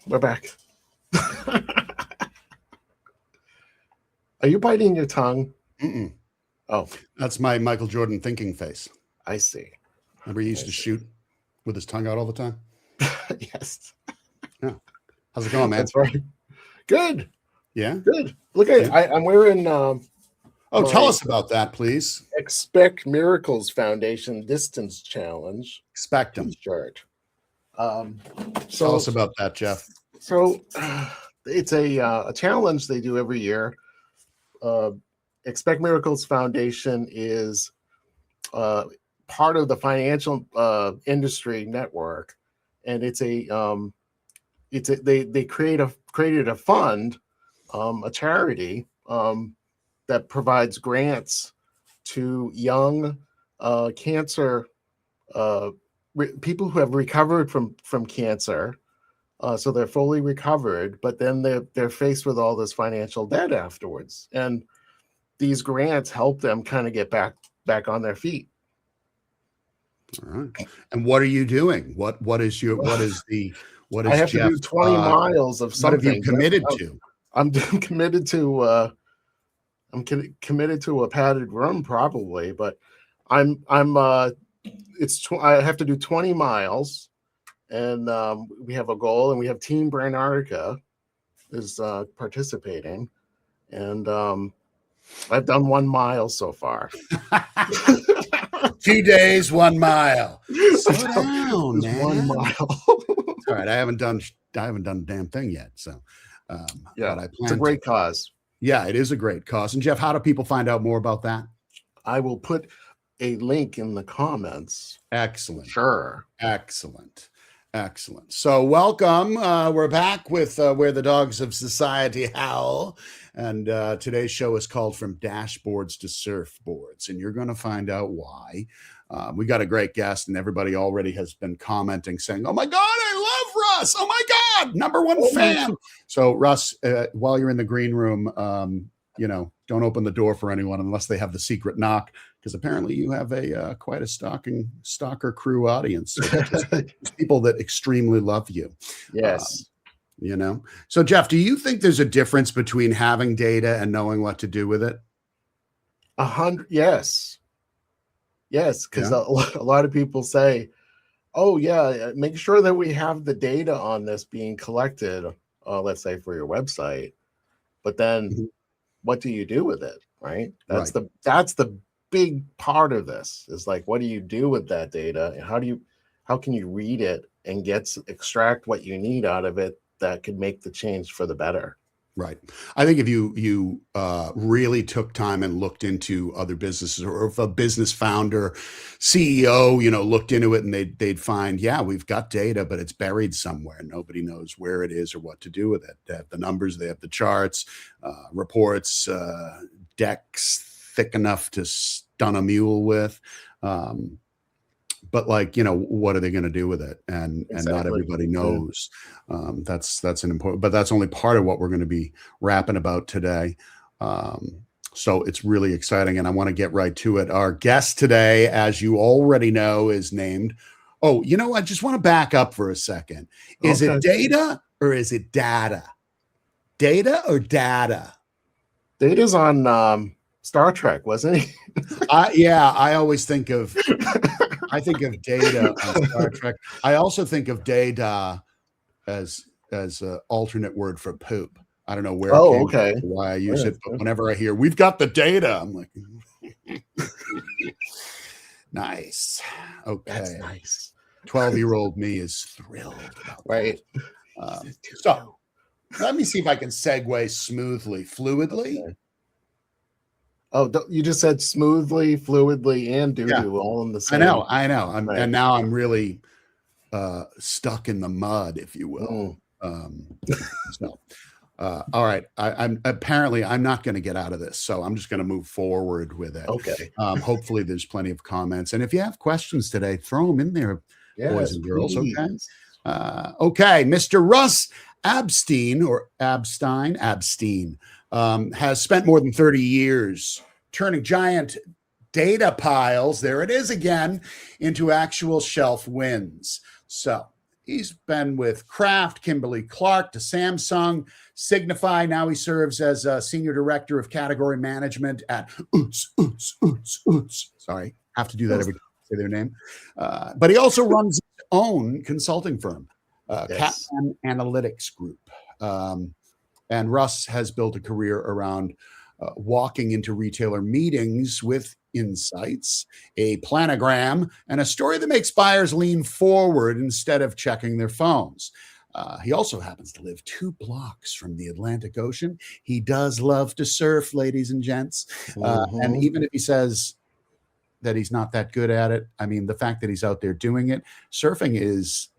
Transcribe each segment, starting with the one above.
We're back. Are you biting your tongue? Mm-mm. Oh, That's my Michael Jordan thinking face. I see. Remember he used to shoot with his tongue out all the time? Yes. Yeah. How's it going, man? That's right. Good. Yeah? Good. Look at it. I'm wearing Tell us about that, please. Expect Miracles Foundation Distance Challenge Expect them. T-shirt. Tell us about that, Jeff. So it's a challenge they do every year. Expect Miracles Foundation is part of the financial industry network, and they created a fund, a charity that provides grants to young cancer people who have recovered from cancer. So they're fully recovered, but then they're faced with all this financial debt afterwards, and these grants help them kind of get back on their feet. All right. And what are you doing? What is I have Jeff, to do 20 miles of something. What have you committed to? I'm committed to committed to a padded room probably, but I have to do 20 miles, and we have a goal, and we have Team Branartica is participating, and I've done 1 mile so far. 2 days, 1 mile. Slow down, man. 1 mile. All right, I haven't done a damn thing yet. So, yeah, it's a great cause. Yeah, it is a great cause. And Jeff, how do people find out more about that? I will put a link in the comments. Excellent. Sure. Excellent. So welcome. We're back with Where the Dogs of Society Howl. And today's show is called From Dashboards to Surfboards. And you're going to find out why. We got a great guest, and everybody already has been commenting saying, "Oh my God, I love Russ. Oh my God, #1 fan." So Russ, while you're in the green room, don't open the door for anyone unless they have the secret knock, because apparently you have quite a stalker crew audience. So people that extremely love you. Yes. So Jeff, do you think there's a difference between having data and knowing what to do with it? 100. Yes, because a lot of people say, "Oh yeah, make sure that we have the data on this being collected, let's say for your website." But then, what do you do with it? Right? That's the big part of this. Is like, what do you do with that data? And how can you read it and extract what you need out of it that could make the change for the better? Right. I think if you really took time and looked into other businesses, or if a business founder, CEO, looked into it, and they'd find, yeah, we've got data, but it's buried somewhere. Nobody knows where it is or what to do with it. They have the numbers, they have the charts, reports, decks thick enough to stun a mule with. But what are they going to do with it? And not everybody knows. That's an important, but that's only part of what we're going to be rapping about today. So it's really exciting, and I want to get right to it. Our guest today, as you already know, is named. Oh, I just want to back up for a second. Is it data or is it data? Data or data? Data's on Star Trek, wasn't he? Yeah, I always think of. I think of data on Star Trek. I also think of data as an alternate word for poop. I don't know where it came from, why I use it, but whenever I hear "we've got the data," I'm like, nice. Okay, that's nice. 12-year-old me is thrilled about right. So let me see if I can segue smoothly, fluidly. Okay. Oh, you just said smoothly, fluidly, and doo-doo all in the same. I know. And now I'm really stuck in the mud, if you will. All right. I'm not going to get out of this, so I'm just going to move forward with it. Okay. Hopefully there's plenty of comments, and if you have questions today, throw them in there, boys and girls. Please. Okay. Okay. Mr. Russ Abstein has spent more than 30 years turning giant data piles, there it is again, into actual shelf wins. So He's been with Kraft, Kimberly-Clark, to Samsung, Signify. Now he serves as Senior Director of Category Management at Sorry, have to do that every time I say their name. But he also runs his own consulting firm, Catman Analytics Group. And Russ has built a career around walking into retailer meetings with insights, a planogram, and a story that makes buyers lean forward instead of checking their phones. He also happens to live 2 blocks from the Atlantic Ocean. He does love to surf, ladies and gents. And even if he says that he's not that good at it, I mean, the fact that he's out there doing it, surfing is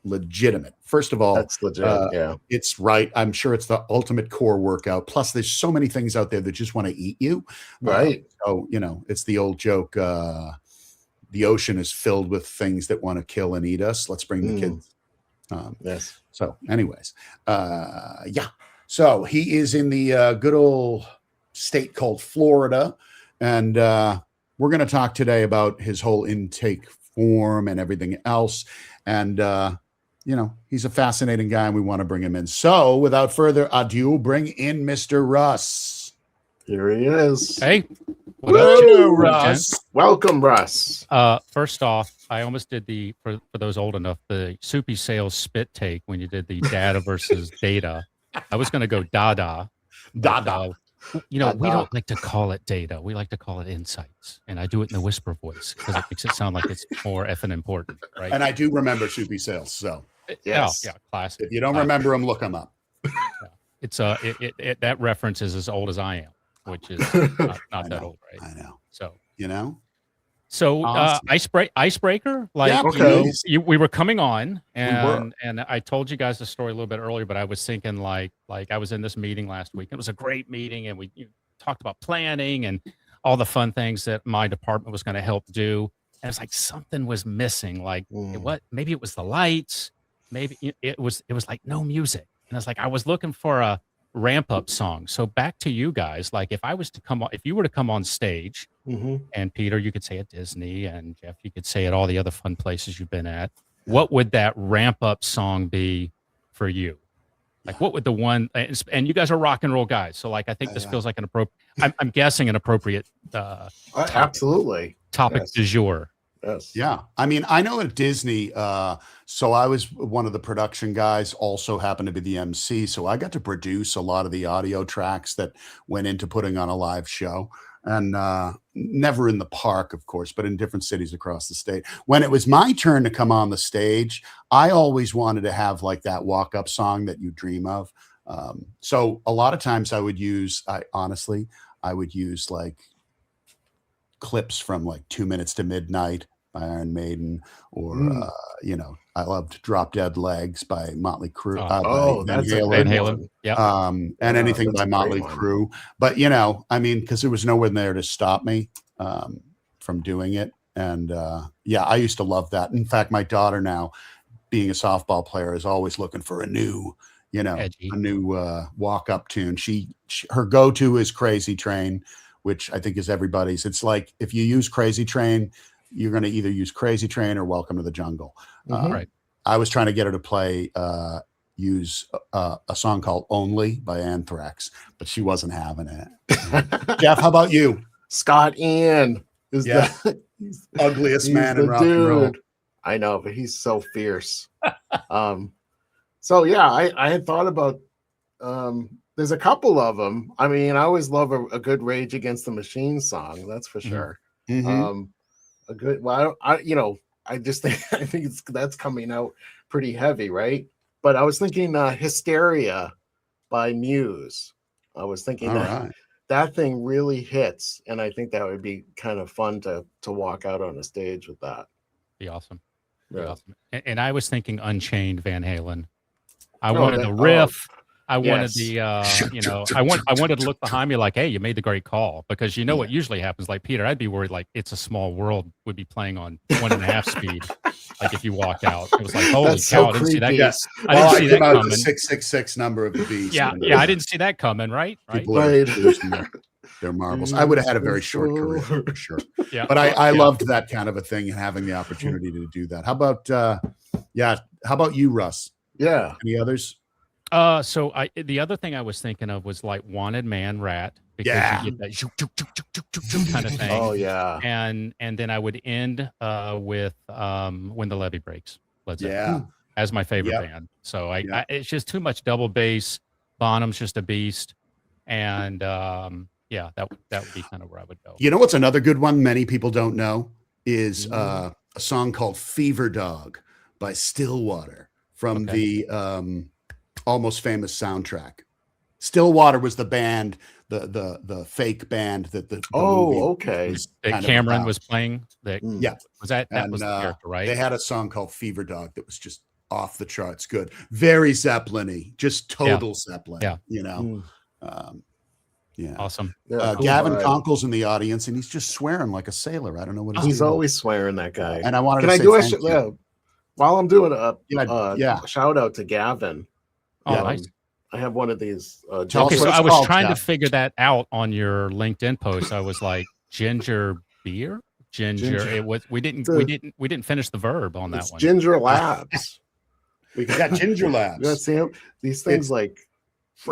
legitimate. First of all, that's legit. It's right. I'm sure it's the ultimate core workout. Plus, there's so many things out there that just want to eat you. Right. So, it's the old joke. The ocean is filled with things that want to kill and eat us. Let's bring the kids. Yes. So anyways, so he is in the good old state called Florida. And we're going to talk today about his whole intake form and everything else. And, he's a fascinating guy and we want to bring him in. So without further ado, bring in Mr. Russ. Here he is. Hey. Hello, Russ. Welcome, Russ. First off, I almost did for those old enough, the Soupy Sales spit take when you did the data versus data. I was going to go dada. Dada. We don't like to call it data. We like to call it insights. And I do it in the whisper voice because it makes it sound like it's more effing important, right? And I do remember Soupy Sales. So yes. Yeah, classic. If you don't remember them, look them up. It's that reference is as old as I am, which is not that old, right? I know. So So awesome. Icebreaker, we were coming on, and I told you guys the story a little bit earlier, but I was thinking like I was in this meeting last week. It was a great meeting, and we talked about planning and all the fun things that my department was going to help do. And it's like something was missing. Like maybe it was the lights, maybe it was like no music, and it's like I was looking for a ramp up song. So back to you guys, like if you were to come on stage, and Peter, you could say at Disney, and Jeff, you could say at all the other fun places you've been at, what would that ramp up song be for you? Like what would the one, and you guys are rock and roll guys, so like I think this feels like an appropriate, I'm guessing an appropriate absolutely topic du jour. Yes. Yeah. I mean, I know at Disney, so I was one of the production guys, also happened to be the MC. So I got to produce a lot of the audio tracks that went into putting on a live show. And never in the park, of course, but in different cities across the state. When it was my turn to come on the stage, I always wanted to have like that walk-up song that you dream of. So a lot of times I would use like clips from like 2 Minutes to Midnight by Iron Maiden, or I loved Drop Dead Legs by Motley Crue. That's Van Halen. Yeah. And anything by Motley Crue. But I mean, because there was no one there to stop me from doing it. And I used to love that. In fact, my daughter now, being a softball player, is always looking for a new walk-up tune. Her go-to is Crazy Train, which I think is everybody's. It's like if you use Crazy Train, you're going to either use Crazy Train or Welcome to the Jungle. Right. I was trying to get her to use a song called Only by Anthrax, but she wasn't having it. Jeff, how about you? Scott Ian is the ugliest man in rock and roll. I know, but he's so fierce. I had thought about there's a couple of them. I mean, I always love a good Rage Against the Machine song, that's for sure. A good, I just think that's coming out pretty heavy, right? But I was thinking Hysteria by Muse. I was thinking that thing really hits, and I think that would be kind of fun to walk out on a stage with that. Be awesome. Yeah. Awesome. And I was thinking Unchained Van Halen. I wanted the riff. I wanted the, I wanted to look behind me like, hey, you made the great call, because what usually happens. Like Peter, I'd be worried like It's a Small World would be playing on 1.5 speed. Like if you walk out, it was like, holy cow, I didn't see that. Yes. I didn't see that coming. The 666 number of the beast. Yeah, I didn't see that coming. Right. People are losing their marbles. I would have had a very short career for sure. Yeah, but I loved that kind of a thing and having the opportunity to do that. How about How about you, Russ? Yeah. Any others? So the other thing I was thinking of was like Wanted Man Rat, because you get that kind of thing. Oh yeah. And then I would end with When the Levee Breaks, Led Zeppelin, as my favorite band. So I it's just too much double bass. Bonham's just a beast, and yeah, that would be kind of where I would go. You know what's another good one many people don't know is a song called Fever Dog by Stillwater from the Almost Famous soundtrack. Stillwater was the band, the fake band that the okay. That Cameron was playing. Was that was the character, right? They had a song called Fever Dog that was just off the charts good. Very Zeppelin-y, just total Zeppelin. Yeah. You know. Awesome. Gavin Conkle's in the audience and he's just swearing like a sailor. I don't know what he's doing. Always swearing, that guy. And I wanted to say while I'm doing a shout out to Gavin. Oh, nice. I have one of these. Okay, so I was trying to figure that out on your LinkedIn post. I was like, ginger beer, ginger. It was. We didn't finish the verb on that one. Ginger Labs. We got Ginger Labs. You see these things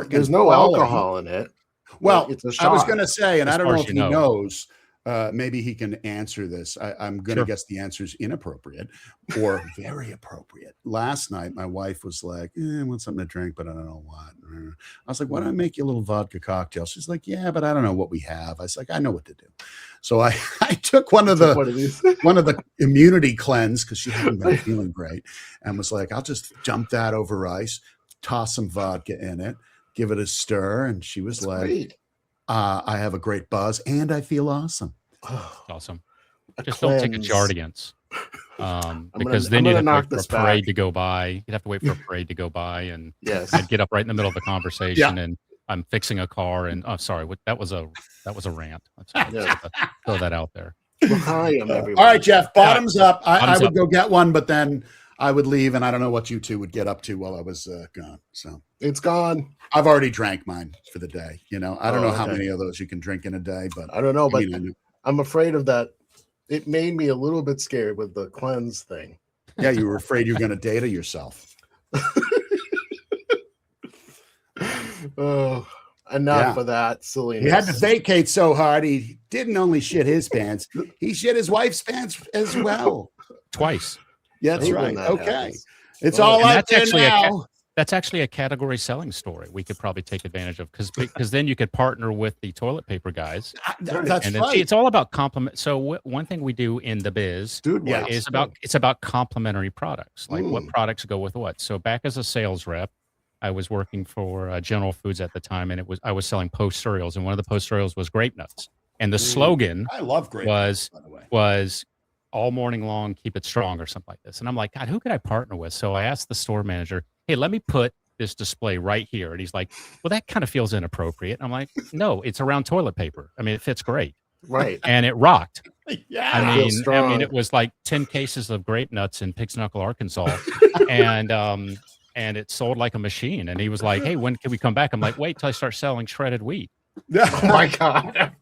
there's no alcohol in it. Well, it's a shot. I was going to say, and I don't know if he knows. Maybe he can answer this. I'm going to guess the answer is inappropriate or very appropriate. Last night, my wife was like, I want something to drink, but I don't know what. I was like, why don't I make you a little vodka cocktail? She's like, yeah, but I don't know what we have. I was like, I know what to do. So I took one of the immunity cleanse because she hadn't been feeling great and was like, I'll just dump that over ice, toss some vodka in it, give it a stir. And she was great. I have a great buzz and I feel awesome. Awesome. Just don't take a Jardiance. Because then you'd have to wait for a parade to go by. You'd have to wait for a parade to go by, and I'd get up right in the middle of the conversation, and I'm fixing a car, and sorry, that was a rant. Throw that out there. Well, hi, everybody. All right, Jeff. Bottoms up. I would go get one, but then I would leave, and I don't know what you two would get up to while I was gone. So it's gone. I've already drank mine for the day. You know, I don't know how many of those you can drink in a day, but I don't know. But I'm afraid of that. It made me a little bit scared with the cleanse thing. Yeah, you were afraid you're going to data yourself. Oh, enough of that silliness. He had to vacate so hard. He didn't only shit his pants; he shit his wife's pants as well. Twice. Yeah, that's right. Okay. It's all out there now. That's actually a category selling story we could probably take advantage of because then you could partner with the toilet paper guys. That's and then, right. See, it's all about complement. So one thing we do in the biz is about complementary products. Like what products go with what. So back as a sales rep, I was working for General Foods at the time, and I was selling Post cereals, and one of the Post cereals was grape nuts, and the slogan I love grape nuts, by the way. was all morning long, keep it strong, or something like this. And I'm like, God, who could I partner with? So I asked the store manager, hey, let me put this display right here. And he's like, well, that kind of feels inappropriate. I'm like, no, it's around toilet paper. I mean, it fits great. Right. And it rocked. Yeah. I mean, it was like 10 cases of grape nuts in Pig's Knuckle, Arkansas. And it sold like a machine. And he was like, hey, when can we come back? I'm like, wait till I start selling shredded wheat. Oh my God.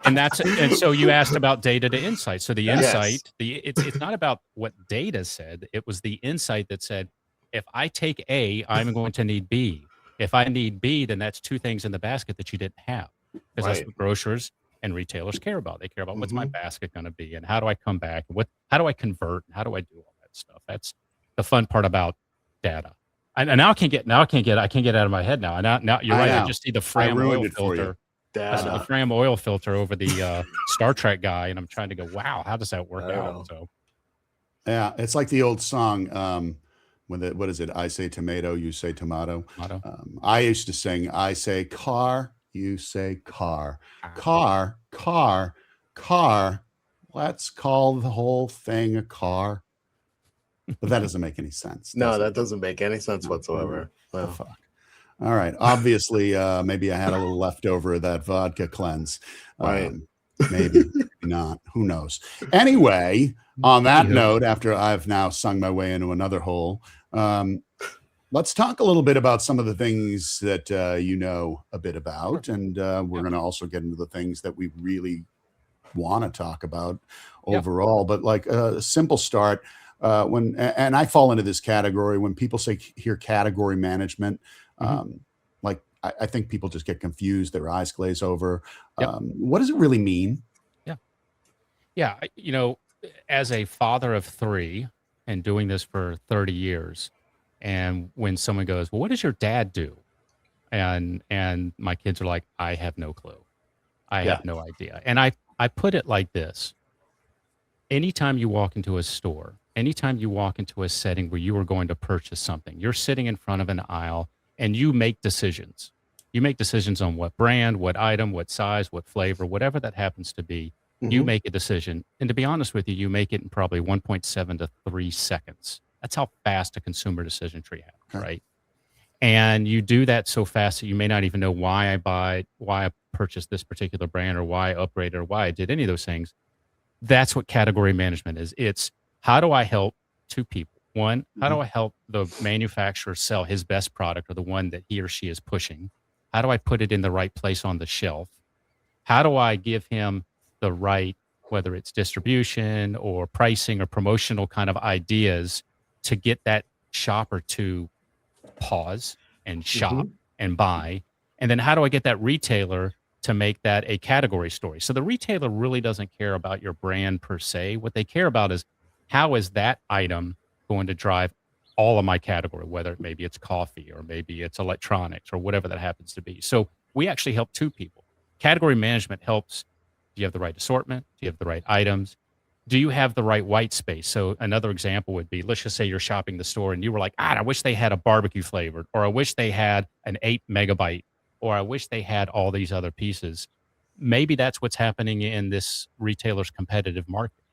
And so you asked about data to insight. So the insight, it's not about what data said. It was the insight that said, if I take A, I'm going to need B. If I need B, then that's two things in the basket that you didn't have. Because that's what grocers and retailers care about. They care about what's my basket going to be, and how do I come back? How do I convert? How do I do all that stuff? That's the fun part about data. And now I can't get it out of my head now. Now you're right. I just see the Fram oil filter. I see the Fram oil filter over the Star Trek guy, and I'm trying to go, wow, how does that work out? So yeah, it's like the old song. What is it? I say tomato, you say tomato. I used to sing, I say car, you say car. Car, car, car. Let's call the whole thing a car. But that doesn't make any sense. No, that doesn't make any sense whatsoever. Oh, fuck. All right. Obviously, maybe I had a little leftover of that vodka cleanse. Maybe not. Who knows? Anyway, on that note, after I've now sung my way into another hole, let's talk a little bit about some of the things that you know a bit about. And we're going to also get into the things that we really want to talk about overall. But like a simple start, and I fall into this category when people hear category management, like I think people just get confused, their eyes glaze over. What does it really mean? Yeah. As a father of 3 and doing this for 30 years, and when someone goes, well, what does your dad do? And my kids are like, I have no clue. I have no idea. And I put it like this. Anytime you walk into a store, anytime you walk into a setting where you are going to purchase something, you're sitting in front of an aisle and you make decisions. You make decisions on what brand, what item, what size, what flavor, whatever that happens to be. You make a decision. And to be honest with you, you make it in probably 1.7 to 3 seconds. That's how fast a consumer decision tree happens, right? And you do that so fast that you may not even know why I purchased this particular brand, or why I upgraded, or why I did any of those things. That's what category management is. It's how do I help 2 people? One, how do I help the manufacturer sell his best product, or the one that he or she is pushing? How do I put it in the right place on the shelf? How do I give him the right, whether it's distribution or pricing or promotional kind of ideas, to get that shopper to pause and shop and buy? And then how do I get that retailer to make that a category story? So the retailer really doesn't care about your brand per se. What they care about is, how is that item going to drive all of my category, whether maybe it's coffee or maybe it's electronics or whatever that happens to be. So we actually help 2 people. Category management helps. Do you have the right assortment? Do you have the right items? Do you have the right white space? So another example would be, let's just say you're shopping the store and you were like, I wish they had a barbecue flavored, or I wish they had an 8 megabyte, or I wish they had all these other pieces. Maybe that's what's happening in this retailer's competitive market.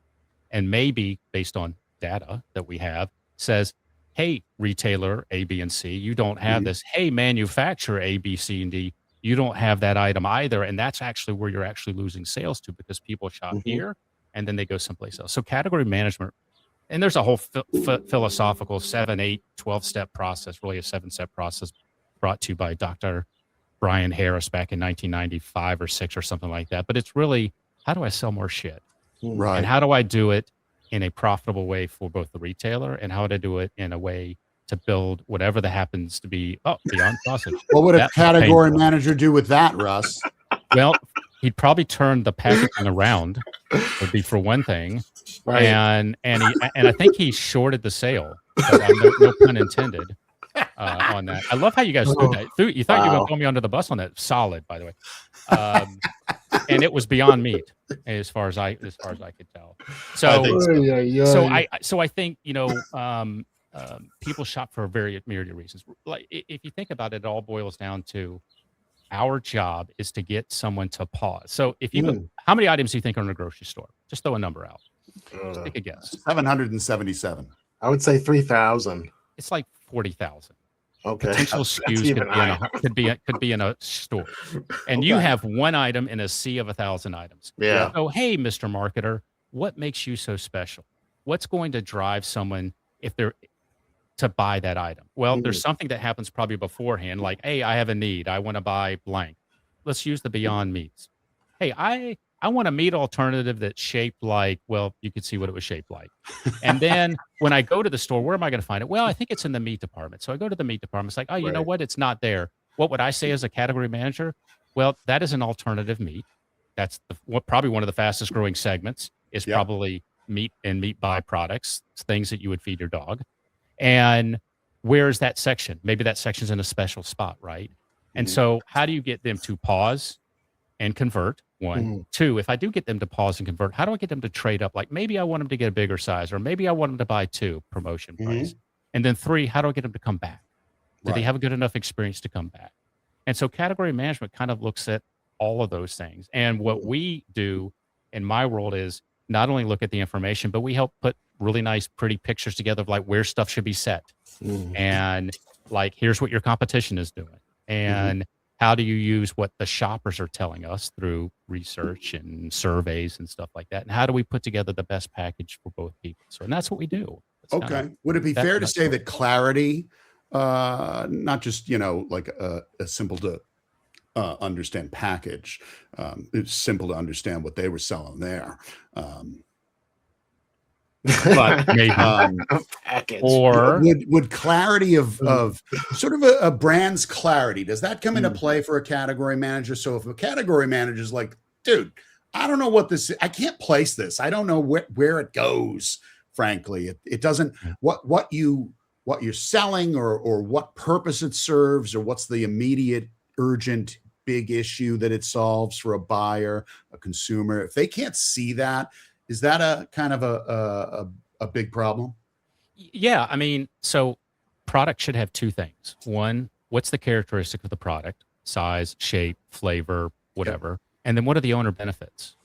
And maybe based on data that we have, says, hey, retailer A, B, and C, you don't have this. Hey, manufacturer A, B, C, and D, you don't have that item either. And that's actually where you're actually losing sales to, because people shop here and then they go someplace else. So category management, and there's a whole philosophical 7, 8, 12-step process, really a 7-step process brought to you by Dr. Brian Harris back in 1995 or 6 or something like that. But it's really, how do I sell more shit? Right. And how do I do it in a profitable way for both the retailer, and how to do it in a way to build whatever that happens to be beyond sausage. What would a category manager do with that, Russ? Well, he'd probably turn the packaging around, would be for one thing. Right. And I think he shorted the sale, but no pun intended on that. I love how you guys threw that. You thought you were going to throw me under the bus on that. Solid, by the way. And it was beyond meat as far as I could tell. So I think, people shop for a myriad of reasons. Like, if you think about it, it all boils down to, our job is to get someone to pause. So if you, how many items do you think are in a grocery store? Just throw a number out. Just take a guess. 777. I would say 3,000. It's like 40,000. Okay. Potential SKUs could be in a store, and you have one item in a sea of 1,000 items. Yeah. So, hey, Mr. Marketer, what makes you so special? What's going to drive someone to buy that item? Well, there's something that happens probably beforehand, like, hey, I have a need. I want to buy blank. Let's use the Beyond Meats. Hey, I want a meat alternative that's shaped like, well, you could see what it was shaped like. And then when I go to the store, where am I going to find it? Well, I think it's in the meat department. So I go to the meat department. It's like, oh, you know what? It's not there. What would I say as a category manager? Well, that is an alternative meat. That's probably one of the fastest growing segments is probably meat and meat byproducts, things that you would feed your dog. And where's that section? Maybe that section's in a special spot, right? And so how do you get them to pause and convert? 1. 2, if I do get them to pause and convert, how do I get them to trade up? Like, maybe I want them to get a bigger size, or maybe I want them to buy 2, promotion price. And then 3, how do I get them to come back? Do they have a good enough experience to come back? And so category management kind of looks at all of those things. And what we do in my world is not only look at the information, but we help put really nice, pretty pictures together of like where stuff should be set. And like, here's what your competition is doing. And how do you use what the shoppers are telling us through research and surveys and stuff like that? And how do we put together the best package for both people? So, and that's what we do. Okay. Would it be fair to say that clarity, not just, like a simple to understand package, it's simple to understand what they were selling there. but maybe package. or would clarity of sort of a brand's clarity, does that come into play for a category manager? So if a category manager is like, dude, I don't know what this is. I can't place this. I don't know where it goes. Frankly, it doesn't what you're selling or what purpose it serves or what's the immediate urgent big issue that it solves for a buyer, a consumer. If they can't see that, is that a kind of a big problem? Yeah, I mean, so product should have two things. One, what's the characteristic of the product? Size, shape, flavor, whatever. And then what are the owner benefits?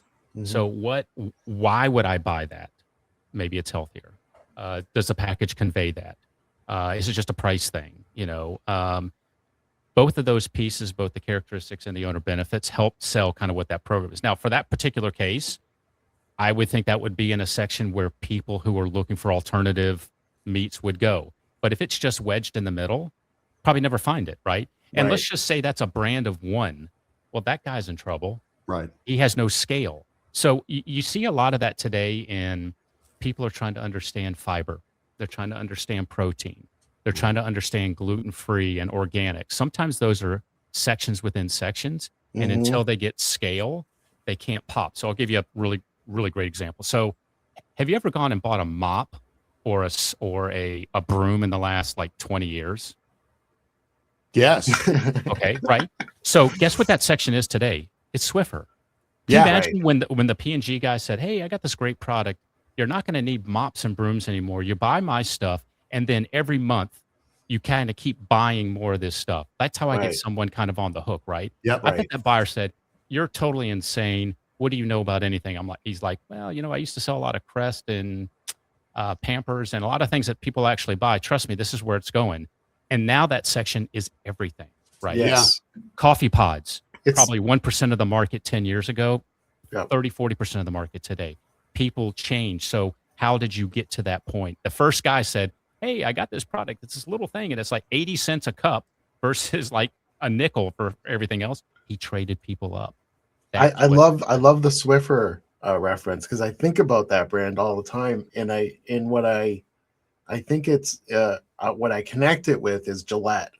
So why would I buy that? Maybe it's healthier. Does the package convey that? Is it just a price thing? Both of those pieces, both the characteristics and the owner benefits, help sell kind of what that program is. Now, for that particular case, I would think that would be in a section where people who are looking for alternative meats would go. But if it's just wedged in the middle, probably never find it, right? And let's just say that's a brand of one. Well, that guy's in trouble. Right. He has no scale. So you see a lot of that today in people are trying to understand fiber. They're trying to understand protein. They're trying to understand gluten-free and organic. Sometimes those are sections within sections. And until they get scale, they can't pop. So I'll give you a really great example. So have you ever gone and bought a mop or a broom in the last like 20 years? Yes. Okay, right. So guess what that section is today? It's Swiffer. Can you imagine when the P&G guy said, hey, I got this great product. You're not going to need mops and brooms anymore. You buy my stuff, and then every month you kind of keep buying more of this stuff. That's how I get someone kind of on the hook, right? Yep. I think that buyer said, you're totally insane. What do you know about anything? He's like, well, I used to sell a lot of Crest and Pampers and a lot of things that people actually buy. Trust me, this is where it's going. And now that section is everything, right? Yes. Coffee pods, probably 1% of the market 10 years ago, 30, 40% of the market today. People change. So how did you get to that point? The first guy said, hey, I got this product. It's this little thing, and it's like 80 cents a cup versus like a nickel for everything else. He traded people up. I love the Swiffer reference because I think about that brand all the time, and what I think it's what I connect it with is Gillette,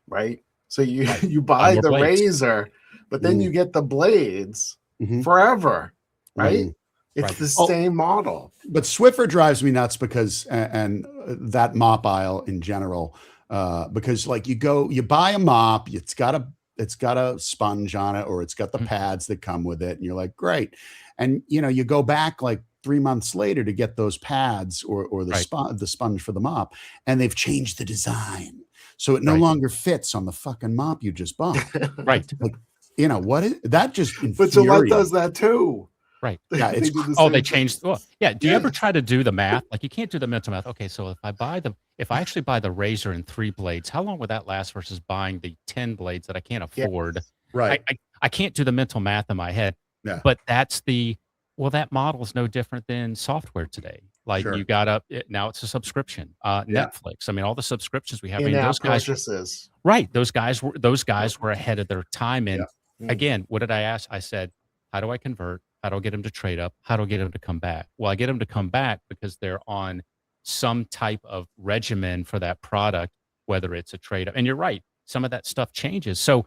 right? So you buy the razor, but then you get the blades forever, right? It's the same model. But Swiffer drives me nuts because and that mop aisle in general, because like you buy a mop, it's got a sponge on it, or it's got the pads that come with it. And you're like, great. And, you go back like 3 months later to get those pads or the sponge for the mop, and they've changed the design. So it no longer fits on the fucking mop you just bought. Right. Like, what is that? Just but Gillette does that too. Right. Yeah. They changed. Well, yeah. Do you ever try to do the math? Like you can't do the mental math. Okay. So if I actually buy the razor in 3 blades, how long would that last versus buying the 10 blades that I can't afford? Right. I can't do the mental math in my head. Yeah. But that model is no different than software today. Like you got now it's a subscription. Netflix. I mean, all the subscriptions we have. Those guys. Right. Those guys were ahead of their time. And again, what did I ask? I said, how do I convert? How do I get them to trade up? How do I get them to come back? Well, I get them to come back because they're on some type of regimen for that product, whether it's a trade up. And you're right. Some of that stuff changes. So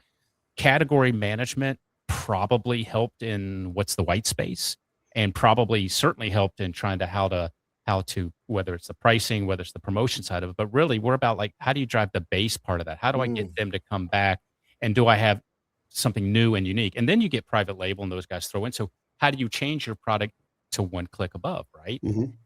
category management probably helped in what's the white space, and probably certainly helped in trying to how to, whether it's the pricing, whether it's the promotion side of it, but really we're about like, how do you drive the base part of that? How do I get them to come back? And do I have something new and unique? And then you get private label and those guys throw in. So how do you change your product to one click above, right?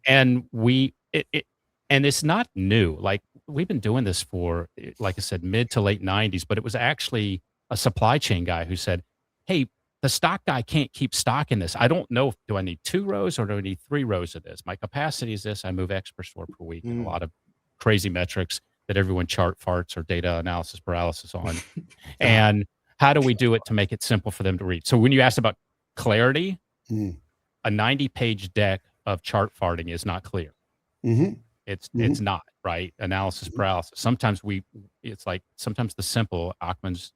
And and it's not new. Like we've been doing this for, like I said, mid to late 90s, but it was actually a supply chain guy who said, hey, the stock guy can't keep stock in this. I don't know, do I need 2 rows or do I need 3 rows of this? My capacity is this. I move X per store per week. And a lot of crazy metrics that everyone chart farts or data analysis paralysis on. And how do we do it to make it simple for them to read? So when you asked about clarity, a 90-page deck of chart farting is not clear. It's not, right? Analysis paralysis. Sometimes sometimes the simple Achman's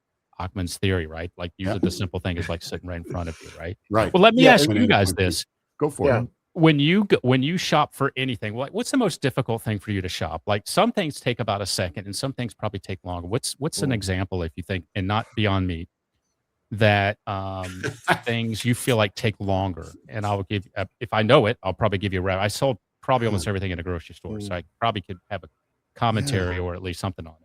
theory, right? Like usually the simple thing is like sitting right in front of you, right? Right. Well, let me ask you guys this. Go for it. when you shop for anything, like what's the most difficult thing for you to shop? Like some things take about a second, and some things probably take longer. What's an example, if you think, and not Beyond Meat, that things you feel like take longer? And I will give, if I know it, I'll probably give you a rep. I sold probably almost everything in a grocery store, so I probably could have a commentary or at least something on it.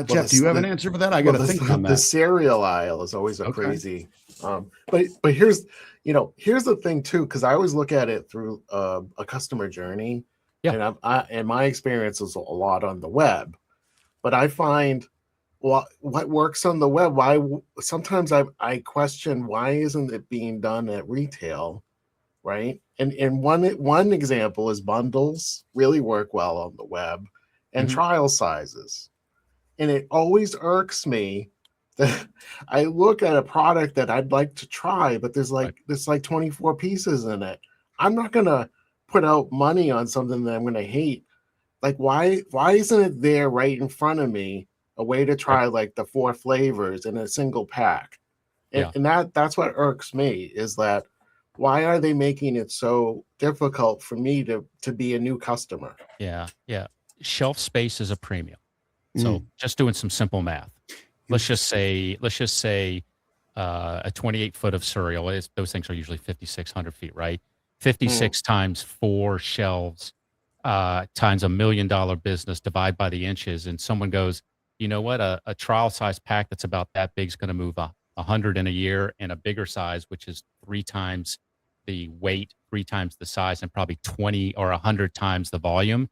Jeff, do you have an answer for that? I got to think on that. The cereal aisle is always a crazy. But here's the thing too, because I always look at it through a customer journey. Yeah. And my experience is a lot on the web, but I find what works on the web. Sometimes I question, why isn't it being done at retail, right? And one example is bundles really work well on the web, and trial sizes. And it always irks me that I look at a product that I'd like to try, but there's like 24 pieces in it. I'm not gonna put out money on something that I'm gonna hate. Like, why isn't it there right in front of me, a way to try like the 4 flavors in a single pack? And that's what irks me, is that why are they making it so difficult for me to be a new customer? Yeah. Shelf space is a premium. So just doing some simple math. Let's just say a 28 foot of cereal. Those things are usually 5,600 feet, right? 56 times 4 shelves times $1 million business, divide by the inches. And someone goes, you know what? A trial size pack that's about that big is going to move 100 in a year, and a bigger size, which is 3 times the weight, 3 times the size, and probably 20 or 100 times the volume,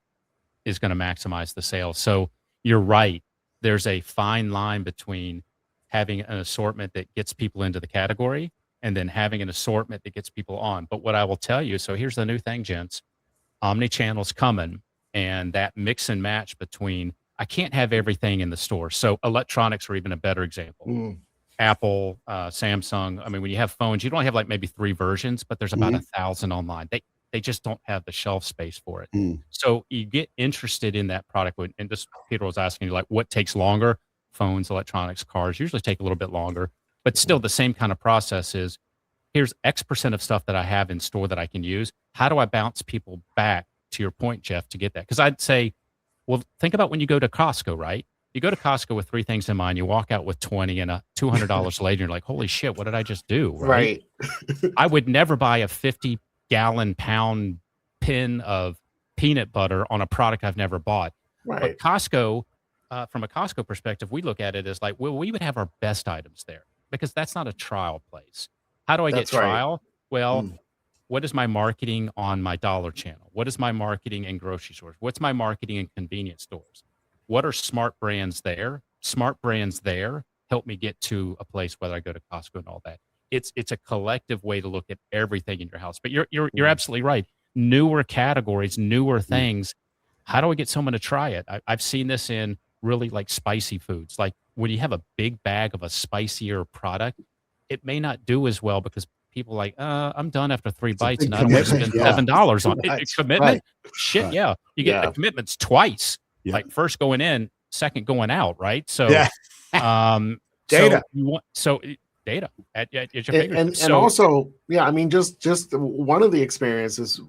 is going to maximize the sales. So you're right. There's a fine line between having an assortment that gets people into the category and then having an assortment that gets people on. But what I will tell you, so here's the new thing, gents. Omnichannel's coming, and that mix and match between, I can't have everything in the store. So electronics are even a better example. Apple, Samsung. I mean, when you have phones, you don't have like maybe 3 versions, but there's about 1,000 online. They just don't have the shelf space for it. So you get interested in that product. And just Peter was asking you, like, what takes longer? Phones, electronics, cars usually take a little bit longer, but still the same kind of process is, here's X% of stuff that I have in store that I can use. How do I bounce people back, to your point, Jeff, to get that? Because I'd say, well, think about when you go to Costco, right? You go to Costco with 3 things in mind, you walk out with 20, and $200 later, you're like, holy shit, what did I just do? Right. I would never buy a 50-gallon pound tin of peanut butter on a product I've never bought. Right. But Costco, from a Costco perspective, we look at it as like, well, we would have our best items there, because that's not a trial place. How do I get trial? Right. Well, what is my marketing on my dollar channel? What is my marketing in grocery stores? What's my marketing in convenience stores? What are smart brands there? Smart brands there help me get to a place, whether I go to Costco and all that. It's a collective way to look at everything in your house. But you're absolutely right. Newer categories, newer things. How do I get someone to try it? I've seen this in really like spicy foods. Like when you have a big bag of a spicier product, it may not do as well because people are like, I'm done after 3 bites and I don't want to spend $7 on it. Commitment? Right. Shit, yeah. You get the commitments twice. Yeah. Like first going in, second going out, right? So, data. Data at your fingertips. And also, I mean, just one of the experiences,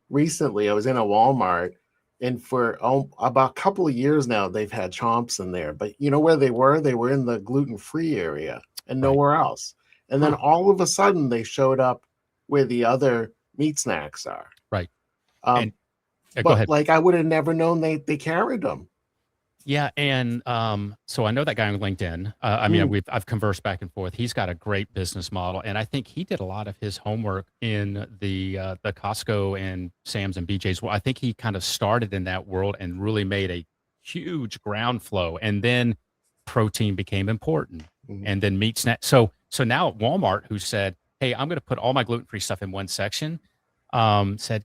recently I was in a Walmart, and for about a couple of years now, they've had Chomps in there. But you know where they were? They were in the gluten-free area and nowhere else. And then all of a sudden, they showed up where the other meat snacks are. Right. Go ahead. Like I would have never known they carried them. Yeah, and so I know that guy on LinkedIn. I mean, I've conversed back and forth. He's got a great business model, and I think he did a lot of his homework in the Costco and Sam's and BJ's. Well, I think he kind of started in that world and really made a huge ground flow, and then protein became important, and then meat snack. So now at Walmart, who said, "Hey, I'm going to put all my gluten-free stuff in one section," said,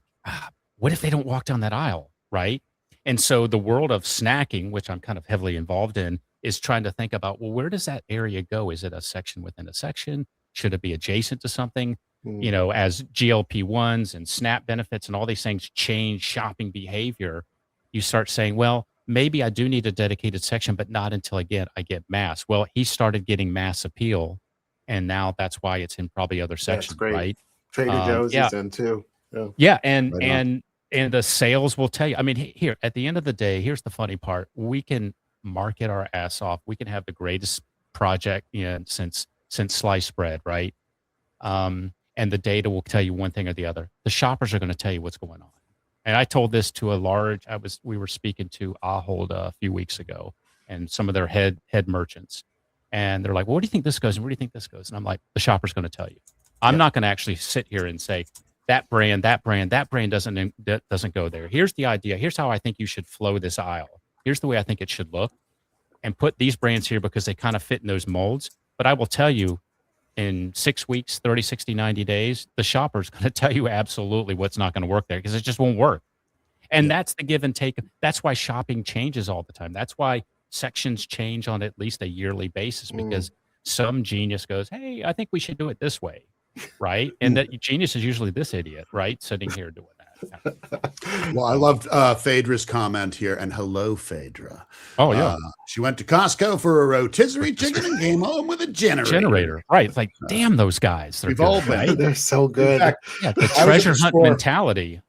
what if they don't walk down that aisle, right? And so the world of snacking, which I'm kind of heavily involved in, is trying to think about, well, where does that area go? Is it a section within a section? Should it be adjacent to something? As GLP-1s and SNAP benefits and all these things change shopping behavior, you start saying, well, maybe I do need a dedicated section, but not until, again, I get mass. Well, he started getting mass appeal, and now that's why it's in probably other sections, right? Trader Joe's is in too. Yeah, and the sales will tell you. I mean, here at the end of the day, here's the funny part: we can market our ass off. We can have the greatest project since sliced bread, right? And the data will tell you one thing or the other. The shoppers are going to tell you what's going on. And I told this to we were speaking to Howl a few weeks ago, and some of their head merchants, and they're like, "Well, what do you think this goes? And where do you think this goes?" And I'm like, "The shopper's going to tell you. I'm not going to actually sit here and say that brand doesn't go there. Here's the idea. Here's how I think you should flow this aisle. Here's the way I think it should look, and put these brands here because they kind of fit in those molds." But I will tell you, in 6 weeks, 30, 60, 90 days, the shopper's going to tell you absolutely what's not going to work there because it just won't work. And that's the give and take. That's why shopping changes all the time. That's why sections change on at least a yearly basis, because some genius goes, "Hey, I think we should do it this way." Right. And that genius is usually this idiot, right? Sitting here doing that. Well, I loved Phaedra's comment here. And hello, Phaedra. Oh, yeah. She went to Costco for a rotisserie chicken and came home with a generator. Right. It's like, damn, those guys. We've all been. Right? They're so good. Fact, the treasure hunt mentality.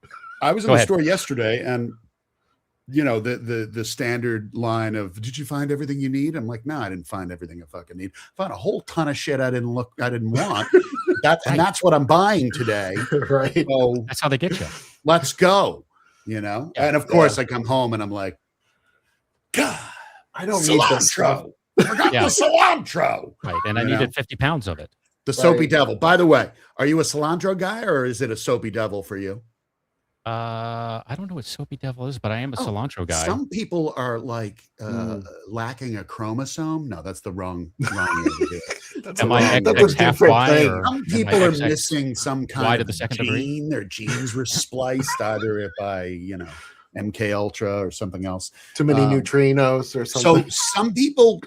I was in the store yesterday, and the standard line of, "Did you find everything you need?" I'm like, "No, I didn't find everything I fucking need. I found a whole ton of shit I didn't want. And that's what I'm buying today." Right. So that's how they get you. Let's go. And of course I come home and I'm like, "God, I don't need this stuff. Forgot the cilantro." Right. And I needed 50 pounds of it. The soapy devil. By the way, are you a cilantro guy or is it a soapy devil for you? I don't know what soapy devil is, but I am a cilantro guy. Some people are like lacking a chromosome. No, that's the wrong way to do it. Am I XX half Y? Some people are missing some kind of the second gene. degree? Their genes were spliced either by MK Ultra or something else. Too many neutrinos or something. So some people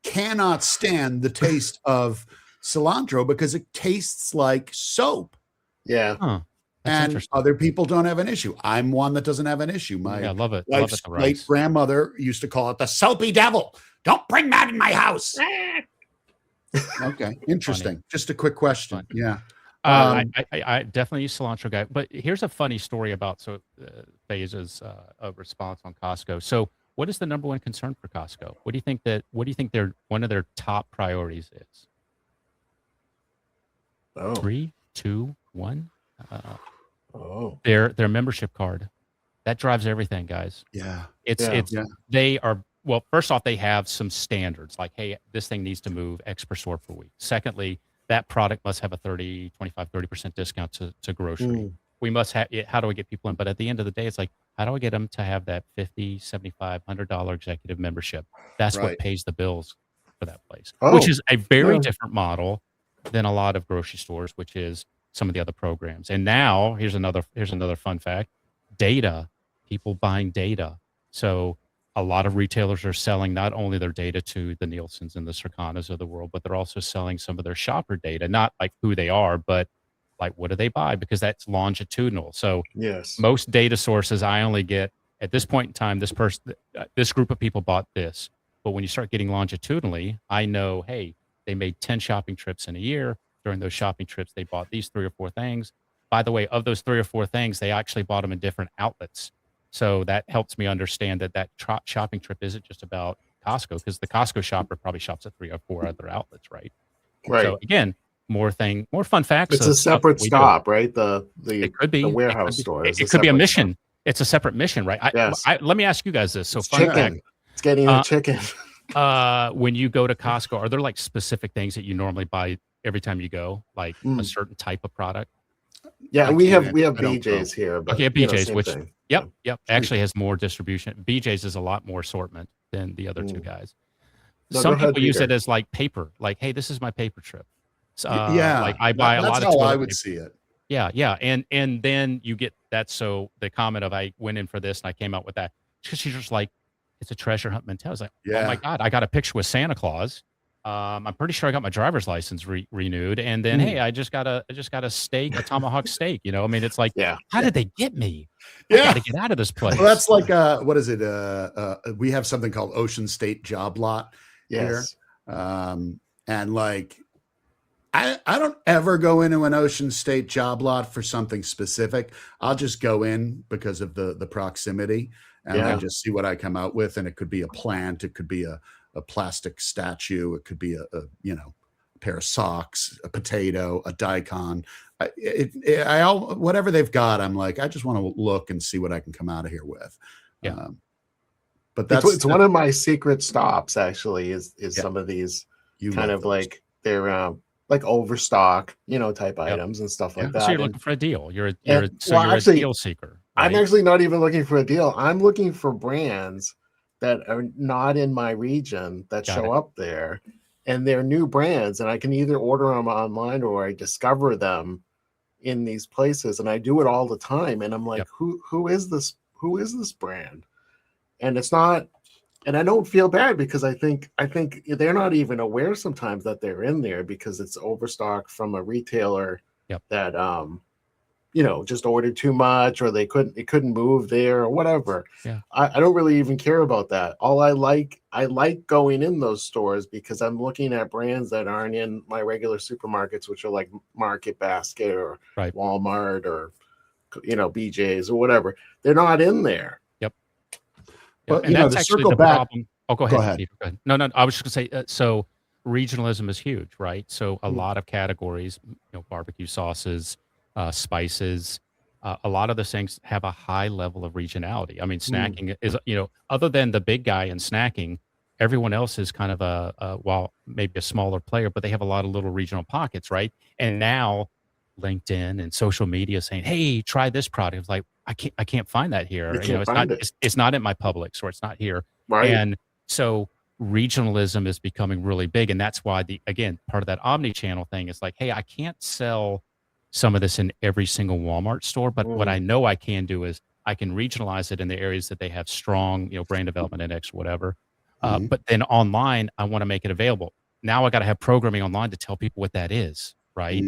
cannot stand the taste of cilantro because it tastes like soap. Yeah. Huh. And other people don't have an issue. I'm one that doesn't have an issue. I love it. Late grandmother used to call it the soapy devil. Don't bring that in my house. Okay, interesting. Funny. Just a quick question. Funny. Yeah. I definitely use cilantro guy. But here's a funny story about Phaedra's response on Costco. So, what is the number one concern for Costco? What do you think one of their top priorities is? 3, 2, 1. Their membership card. That drives everything, guys. Yeah. They are, well, first off, they have some standards like, hey, this thing needs to move X per store per week. Secondly, that product must have a 30, 25, 30% discount to grocery. We must have it. How do I get people in? But at the end of the day, it's like, how do I get them to have that $50, $75, $100 executive membership? That's what pays the bills for that place, which is a very different model than a lot of grocery stores, which is some of the other programs. And now here's another fun fact: data, people buying data. So a lot of retailers are selling not only their data to the Nielsen's and the Circanas of the world, but they're also selling some of their shopper data, not like who they are, but like what do they buy, because that's longitudinal. So most data sources I only get at this point in time, this group of people bought this. But when you start getting longitudinally, I know, hey, they made 10 shopping trips in a year. During those shopping trips, they bought these 3 or 4 things. By the way, of those 3 or 4 things, they actually bought them in different outlets. So that helps me understand that shopping trip isn't just about Costco, because the Costco shopper probably shops at 3 or 4 other outlets, right? Right. So again, more fun facts. It's a separate stop, right? It could be the warehouse store. It could be a mission. It's a separate mission, right? Let me ask you guys this. So fun fact. It's getting a chicken. When you go to Costco, are there like specific things that you normally buy every time you go, like a certain type of product? Yeah, we have BJ's here. But, okay, BJ's, which thing. Yep, actually has more distribution. BJ's is a lot more assortment than the other two guys. Some people use it as like paper, like, hey, this is my paper trip. Like I buy a lot of. That's how I would see it. Yeah, and then you get that. So the comment of I went in for this and I came out with that, because she's just like, it's a treasure hunt mentality. It's like, oh my God, I got a picture with Santa Claus. I'm pretty sure I got my driver's license renewed, and then hey, I just got a steak, a tomahawk steak. You know, I mean, it's like, how did they get me? I got to get out of this place. Well, that's like what is it? We have something called Ocean State Job Lot here, and like I don't ever go into an Ocean State job lot for something specific. I'll just go in because of the proximity, and I just see what I come out with. And it could be a plant, it could be a plastic statue, it could be a pair of socks, a potato, a daikon. Whatever they've got, I'm like, I just want to look and see what I can come out of here with. Yeah. But it's one of my secret stops, actually, is some of these kind of like they're like overstock, type items and stuff like that. So you're looking for a deal. You're a deal seeker. Right? I'm actually not even looking for a deal. I'm looking for brands that are not in my region that show up there, and they're new brands, and I can either order them online or I discover them in these places, and I do it all the time. And I'm like, who is this? Who is this brand? And it's not. And I don't feel bad because I think they're not even aware sometimes that they're in there because it's overstocked from a retailer that just ordered too much, or it couldn't move there or whatever. Yeah. I don't really even care about that. All I like going in those stores because I'm looking at brands that aren't in my regular supermarkets, which are like Market Basket or Walmart or BJ's or whatever. They're not in there. But and that's actually the problem. Oh, go ahead. Go ahead. No, I was just going to say, so regionalism is huge, right? So a lot of categories, barbecue sauces, spices, a lot of those things have a high level of regionality. I mean, snacking is, other than the big guy in snacking, everyone else is kind of maybe a smaller player, but they have a lot of little regional pockets, right? And now LinkedIn and social media saying, "Hey, try this product." It's like, I can't find that here. It's not in my Publix, or it's not here. Right. And so regionalism is becoming really big. And that's why part of that omni-channel thing is like, hey, I can't sell some of this in every single Walmart store, but what I know I can do is I can regionalize it in the areas that they have strong, brand development index, whatever. But then online, I want to make it available. Now I got to have programming online to tell people what that is. Right.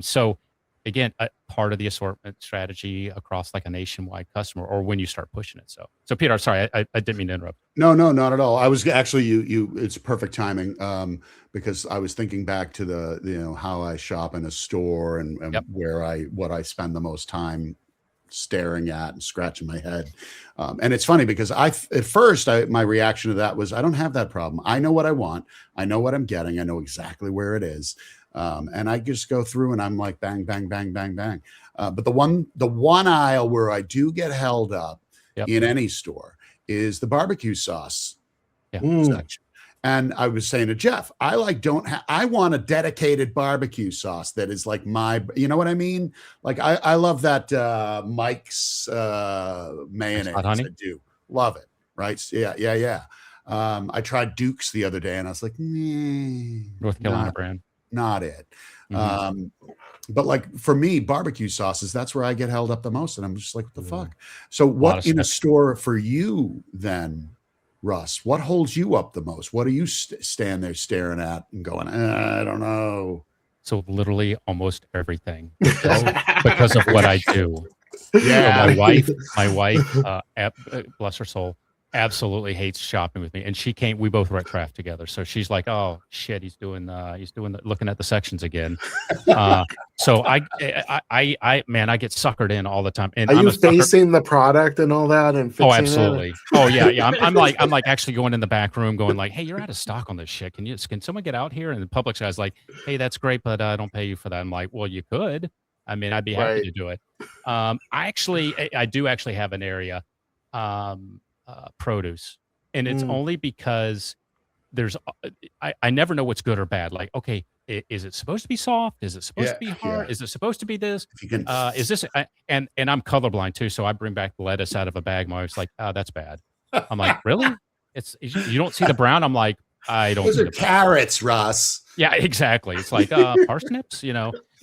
So again, part of the assortment strategy across like a nationwide customer, or when you start pushing it. So Peter, sorry, I didn't mean to interrupt. No, not at all. I was actually, it's perfect timing, because I was thinking back to the, how I shop in a store and what I spend the most time staring at and scratching my head. And it's funny because at first my reaction to that was, I don't have that problem. I know what I want. I know what I'm getting. I know exactly where it is. And I just go through and I'm like, bang, bang, bang, bang, bang. But the one aisle where I do get held up in any store is the barbecue sauce section. And I was saying to Jeff, I want a dedicated barbecue sauce that is like you know what I mean? Like I love that Mike's mayonnaise. I do love it. Right? Yeah. I tried Duke's the other day and I was like, North Carolina brand. Not it. But like for me, barbecue sauces, that's where I get held up the most. And I'm just like, what the fuck? So what in a store for you then, Russ? What holds you up the most? What do you stand there staring at and going, I don't know? So literally almost everything because of what I do. Yeah. So my wife, bless her soul, absolutely hates shopping with me, and we both were at Craft together, so she's like, oh shit, he's looking at the sections again. So I get suckered in all the time. And are you facing the product and all that and fixing absolutely it? I'm like actually going in the back room going like, hey, you're out of stock on this shit, can someone get out here? And the Publix guy's like, hey, that's great, but I don't pay you for that. I'm like, well, you could. I mean, I'd be happy to do it. I do actually have an area produce, and it's only because I never know what's good or bad. Like, okay, is it supposed to be soft? Is it supposed to be hard? Is it supposed to be this? Is this and I'm colorblind too, so I bring back lettuce out of a bag. My wife's like, oh, that's bad. I'm like, really? You don't see the brown? I'm like, I don't. Those are carrots, Russ. Yeah, exactly. It's like parsnips,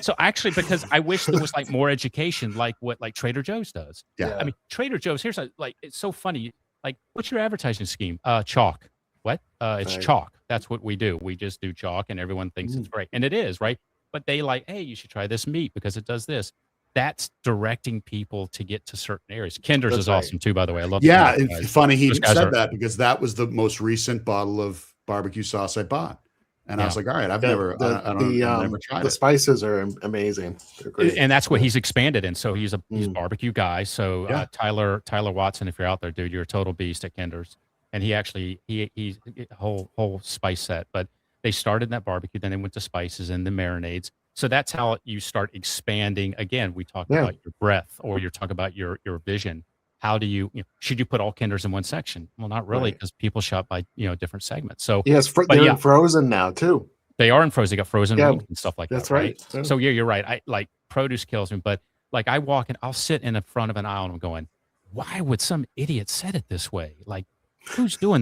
So actually, because I wish there was like more education, like what Trader Joe's does. Yeah. I mean, Trader Joe's. It's so funny. Like, what's your advertising scheme? Chalk. What? It's chalk. That's what we do. We just do chalk, and everyone thinks it's great, and it is, right? But they like, hey, you should try this meat because it does this. That's directing people to get to certain areas. Kinder's is awesome too, by the way. I love. Yeah, it's funny he said that because that was the most recent bottle of barbecue sauce I bought. And I was like, all right, I've never tried the it. spices are amazing. They're great. And that's what he's expanded in. So he's a barbecue guy. So Tyler Watson, if you're out there, dude, you're a total beast at Kinder's. And he actually he's a whole spice set. But they started in that barbecue, then they went to spices and the marinades. So that's how you start expanding. Again, we talk about your breadth, or you talk about your vision. How do you, should you put all Kinder's in one section? Well, not really, because people shop by different segments. So yes, they're in frozen now too. They are in frozen. They got frozen wings and stuff like that's that. Right. Yeah. So yeah, you're right. I like produce kills me, but like I walk in, I'll sit in the front of an aisle and I'm going, why would some idiot set it this way? Like, who's doing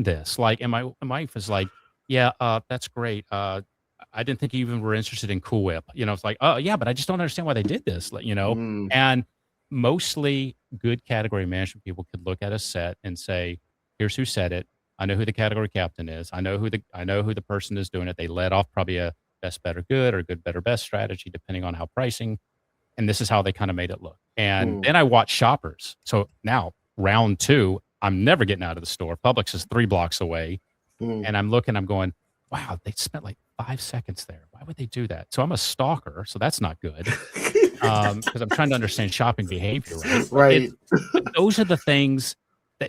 this? Like, and my wife is like, yeah, that's great. I didn't think you even were interested in Cool Whip. It's like, oh yeah, but I just don't understand why they did this. Like, and mostly good category management people could look at a set and say, here's who said it. I know who the category captain is. I know who the person is doing it. They led off probably a best, better, good, or good, better, best strategy, depending on how pricing. And this is how they kind of made it look. And then I watch shoppers. So now round 2, I'm never getting out of the store. Publix is 3 blocks away. And I'm looking, I'm going, wow, they spent like 5 seconds there. Why would they do that? So I'm a stalker. So that's not good. Because I'm trying to understand shopping behavior. Right. Those are the things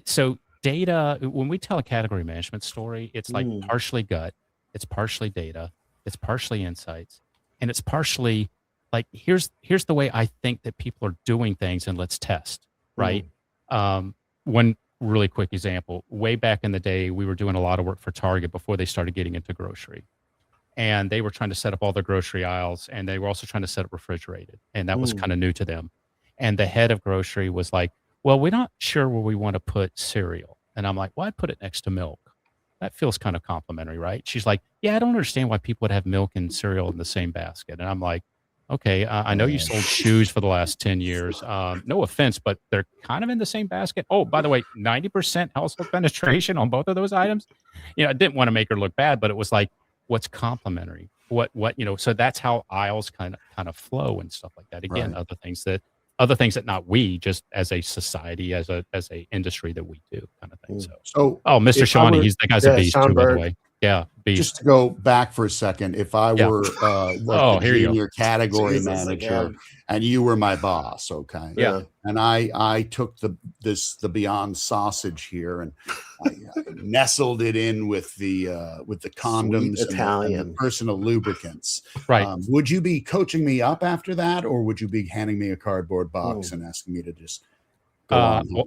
so data, when we tell a category management story, it's like partially gut, it's partially data, it's partially insights, and it's partially like, here's the way I think that people are doing things, and let's test, right? One really quick example, way back in the day, we were doing a lot of work for Target before they started getting into grocery. And they were trying to set up all their grocery aisles, and they were also trying to set up refrigerated. And that was kind of new to them. And the head of grocery was like, well, we're not sure where we want to put cereal. And I'm like, well, I'd put it next to milk. That feels kind of complimentary, right? She's like, yeah, I don't understand why people would have milk and cereal in the same basket. And I'm like, okay, I know you sold shoes for the last 10 years. No offense, but they're kind of in the same basket. Oh, by the way, 90% household penetration on both of those items. I didn't want to make her look bad, but it was like, what's complimentary? What so that's how aisles kind of flow and stuff like that. Again, other things that not we, just as a society, as a industry that we do, kind of thing. So Mr. Shawnee, that guy's a beast too, by the way. Yeah, beast. Just to go back for a second, if I were the junior category manager and you were my boss, okay? Yeah. And I took the Beyond sausage here and I nestled it in with the condoms and the personal lubricants. Right. Would you be coaching me up after that, or would you be handing me a cardboard box and asking me to just go on?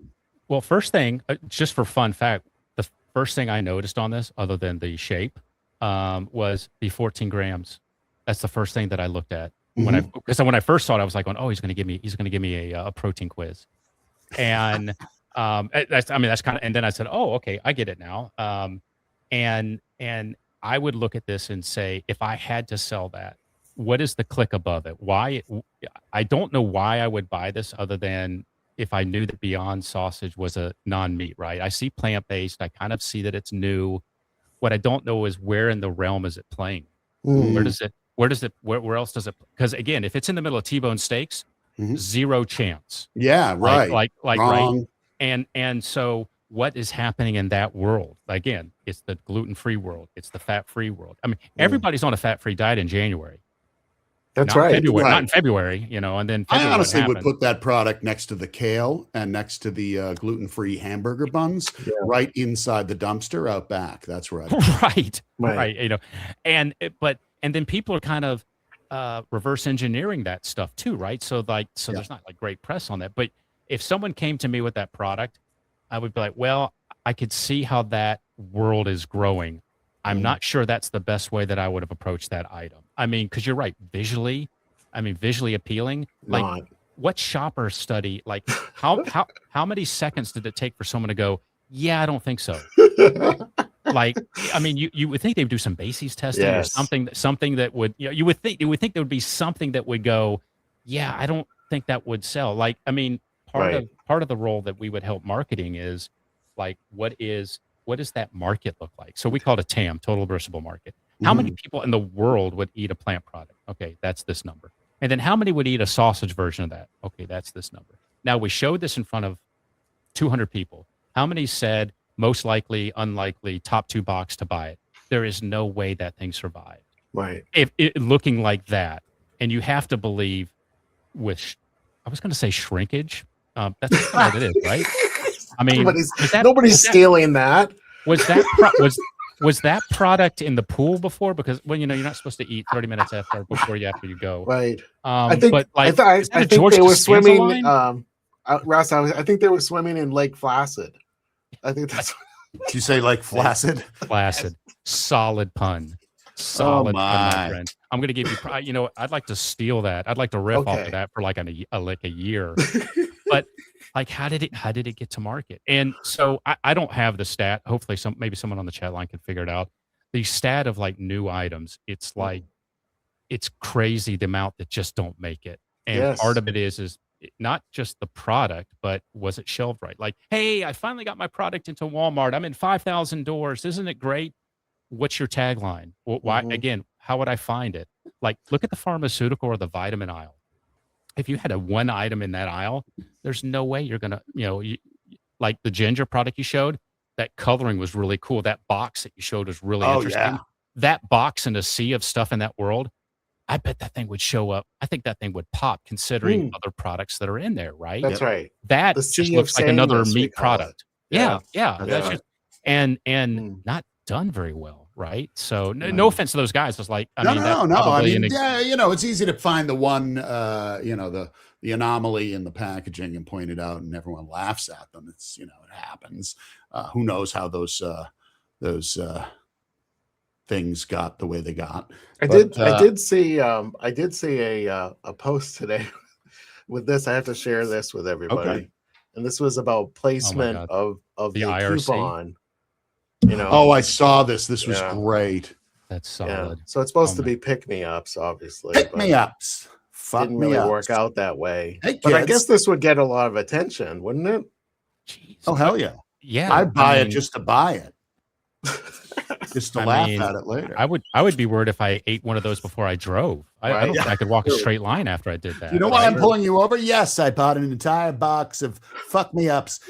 Well, first thing, just for fun fact, the first thing I noticed on this, other than the shape, was the 14 grams. That's the first thing that I looked at because when I first saw it, I was like, oh, he's going to give me a protein quiz, and that's kind of. And then I said, oh, okay, I get it now. And I would look at this and say, if I had to sell that, what is the click above it? Why? I don't know why I would buy this, other than if I knew that Beyond Sausage was a non-meat, right? I see plant-based. I kind of see that it's new. What I don't know is where in the realm is it playing? Where else does it? Because again, if it's in the middle of T-bone steaks, zero chance. Yeah, right. Like right. And so what is happening in that world? Again, it's the gluten-free world. It's the fat-free world. I mean, everybody's on a fat-free diet in January. That's not right. February, right. Not in February, and then February, I honestly would put that product next to the kale and next to the gluten-free hamburger buns, right inside the dumpster out back. That's where right. And then people are kind of reverse engineering that stuff too, right? So there's not like great press on that. But if someone came to me with that product, I would be like, well, I could see how that world is growing. I'm not sure that's the best way that I would have approached that item. I mean, because you're right, visually appealing. Like, what shopper study? Like, how many seconds did it take for someone to go, yeah, I don't think so? Like, I mean, you would think they would do some basis testing or something that would, you would think there would be something that would go, yeah, I don't think that would sell. Like, I mean, part of the role that we would help marketing is like, what does that market look like? So we call it a TAM, total addressable market. How many people in the world would eat a plant product? Okay, that's this number. And then how many would eat a sausage version of that? Okay, that's this number. Now we showed this in front of 200 people. How many said most likely, unlikely, top 2 box to buy it? there is no way that thing survived. Right. If it looking like that, and you have to believe with, I was going to say shrinkage. That's what it is, right? I mean, nobody's stealing that. Was that was that product in the pool before? Because you're not supposed to eat 30 minutes before you go. Right. I think they were swimming. Russ, I think they were swimming in Lake Placid. I think that's. Did you say Lake Flaccid? Flaccid. Solid pun. Solid pun, my friend. I'm going to give you. I'd like to steal that. I'd like to riff off of that for like a year. But like, how did it get to market? And so I don't have the stat. Hopefully, maybe someone on the chat line can figure it out. The stat of like new items, it's like, it's crazy the amount that just don't make it. And part of it is not just the product, but was it shelved right? Like, hey, I finally got my product into Walmart. I'm in 5,000 doors. Isn't it great? What's your tagline? Why again? How would I find it? Like, look at the pharmaceutical or the vitamin aisle. If you had one item in that aisle, there's no way you're gonna, like the ginger product you showed. That coloring was really cool. That box that you showed was really interesting. Yeah. That box in a sea of stuff in that world, I bet that thing would show up. I think that thing would pop, considering other products that are in there, right? That's right. That just looks like another meat product. Yeah. That's just, and not done very well, right? So no offense to those guys. It's like, no. I mean, it's easy to find the one, the anomaly in the packaging and point it out, and everyone laughs at them. It's it happens. Who knows how those things got the way they got. I did see a post today with this. I have to share this with everybody. Okay. And this was about placement of the IRC coupon. I saw this. This was great. That's solid. Yeah. So it's supposed to be pick-me-ups, obviously. Pick-me-ups. Didn't really work out that way. Hey, but I guess this would get a lot of attention, wouldn't it? Jeez. Oh, hell yeah. Yeah. I'd buy it just to buy it. Just to laugh at it later. I would be worried if I ate one of those before I drove. I don't think I could walk a straight line after I did that. You know why I'm pulling you over? Yes, I bought an entire box of fuck-me-ups.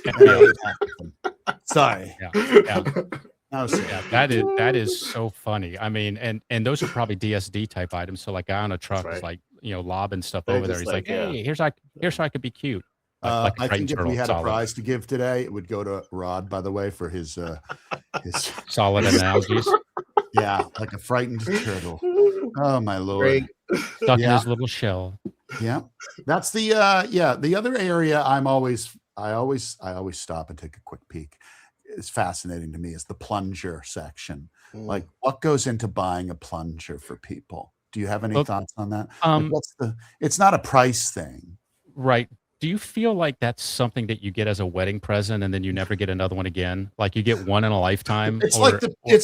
Sorry. Yeah. That is so funny. I mean, and those are probably DSD type items. So like, guy on a truck is like, lobbing stuff over there. He's like, hey, here's how I could be cute. I think if we had a prize to give today, it would go to Rod, by the way, for his solid analogies. Yeah, like a frightened turtle. Oh my Lord. Stuck in his little shell. Yeah. That's the other area I always stop and take a quick peek. It's fascinating to me is the plunger section. Like, what goes into buying a plunger for people? Do you have any thoughts on that? It's not a price thing. Right. Do you feel like that's something that you get as a wedding present and then you never get another one again? Like you get one in a lifetime? It's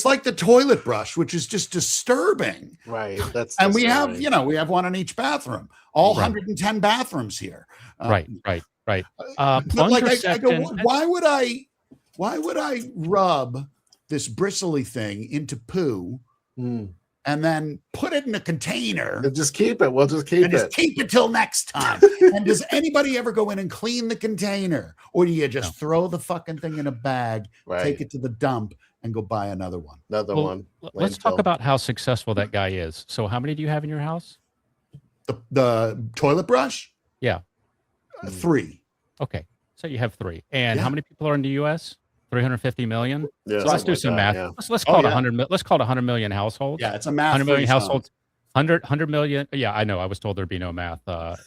like the toilet brush, which is just disturbing. Right. And we have one in each bathroom. All 110 bathrooms here. Right. But like I go, why would I rub this bristly thing into poo and then put it in a container? And just keep it. We'll just keep it. Just keep it till next time. And does anybody ever go in and clean the container? Or do you just throw the fucking thing in a bag, take it to the dump, and go buy another one? Let's talk about how successful that guy is. So how many do you have in your house? The toilet brush? Yeah. 3. Okay. So you have 3. And how many people are in the U.S.? 350 million. Yeah, so let's do some math. Yeah. Let's call it 100. Let's call it 100 million households. Yeah, it's a math. 100 million households. 100 million. Yeah, I know. I was told there'd be no math. But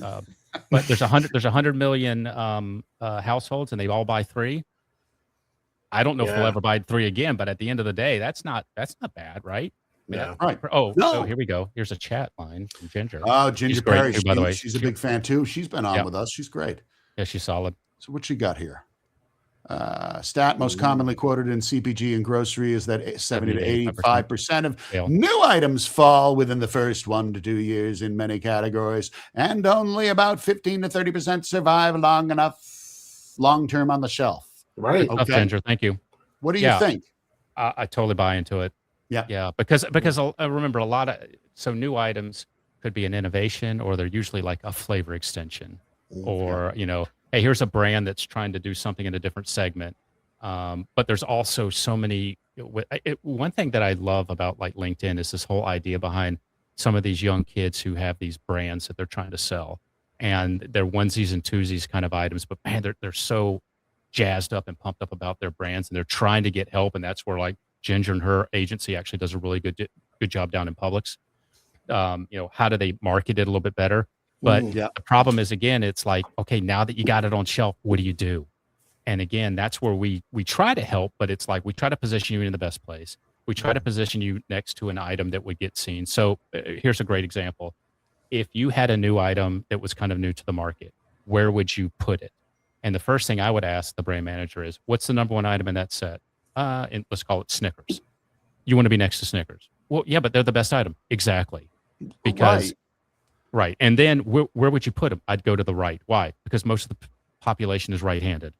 there's 100 million households, and they all buy 3. I don't know if we'll ever buy 3 again, but at the end of the day, that's not bad, right? Yeah. Right. Oh, here we go. Here's a chat line from Ginger. Oh, Ginger Perry, by the way. She's a big fan too. She's been on with us. She's great. Yeah, she's solid. So what you got here? Stat most commonly quoted in CPG and grocery is that 70 to 85% of new items fall within the first 1 to 2 years in many categories, and only about 15 to 30% survive long term on the shelf. Right. Okay. Ginger, thank you. What do you think? I totally buy into it. Yeah. Because I remember a lot of new items could be an innovation, or they're usually like a flavor extension, or hey, here's a brand that's trying to do something in a different segment. But there's also so many. One thing that I love about like LinkedIn is this whole idea behind some of these young kids who have these brands that they're trying to sell, and they're onesies and twosies kind of items. But man, they're so jazzed up and pumped up about their brands, and they're trying to get help. And that's where like Ginger and her agency actually does a really good job down in Publix. How do they market it a little bit better? But the problem is, again, it's like, okay, now that you got it on shelf, what do you do? And again, that's where we try to help, but it's like we try to position you in the best place. We try to position you next to an item that would get seen. So here's a great example. If you had a new item that was kind of new to the market, where would you put it? And the first thing I would ask the brand manager is, what's the number one item in that set? And let's call it Snickers. You want to be next to Snickers. Well, yeah, but they're the best item. Exactly. Because, right. And then where would you put them? I'd go to the right. Why? Because most of the population is right-handed.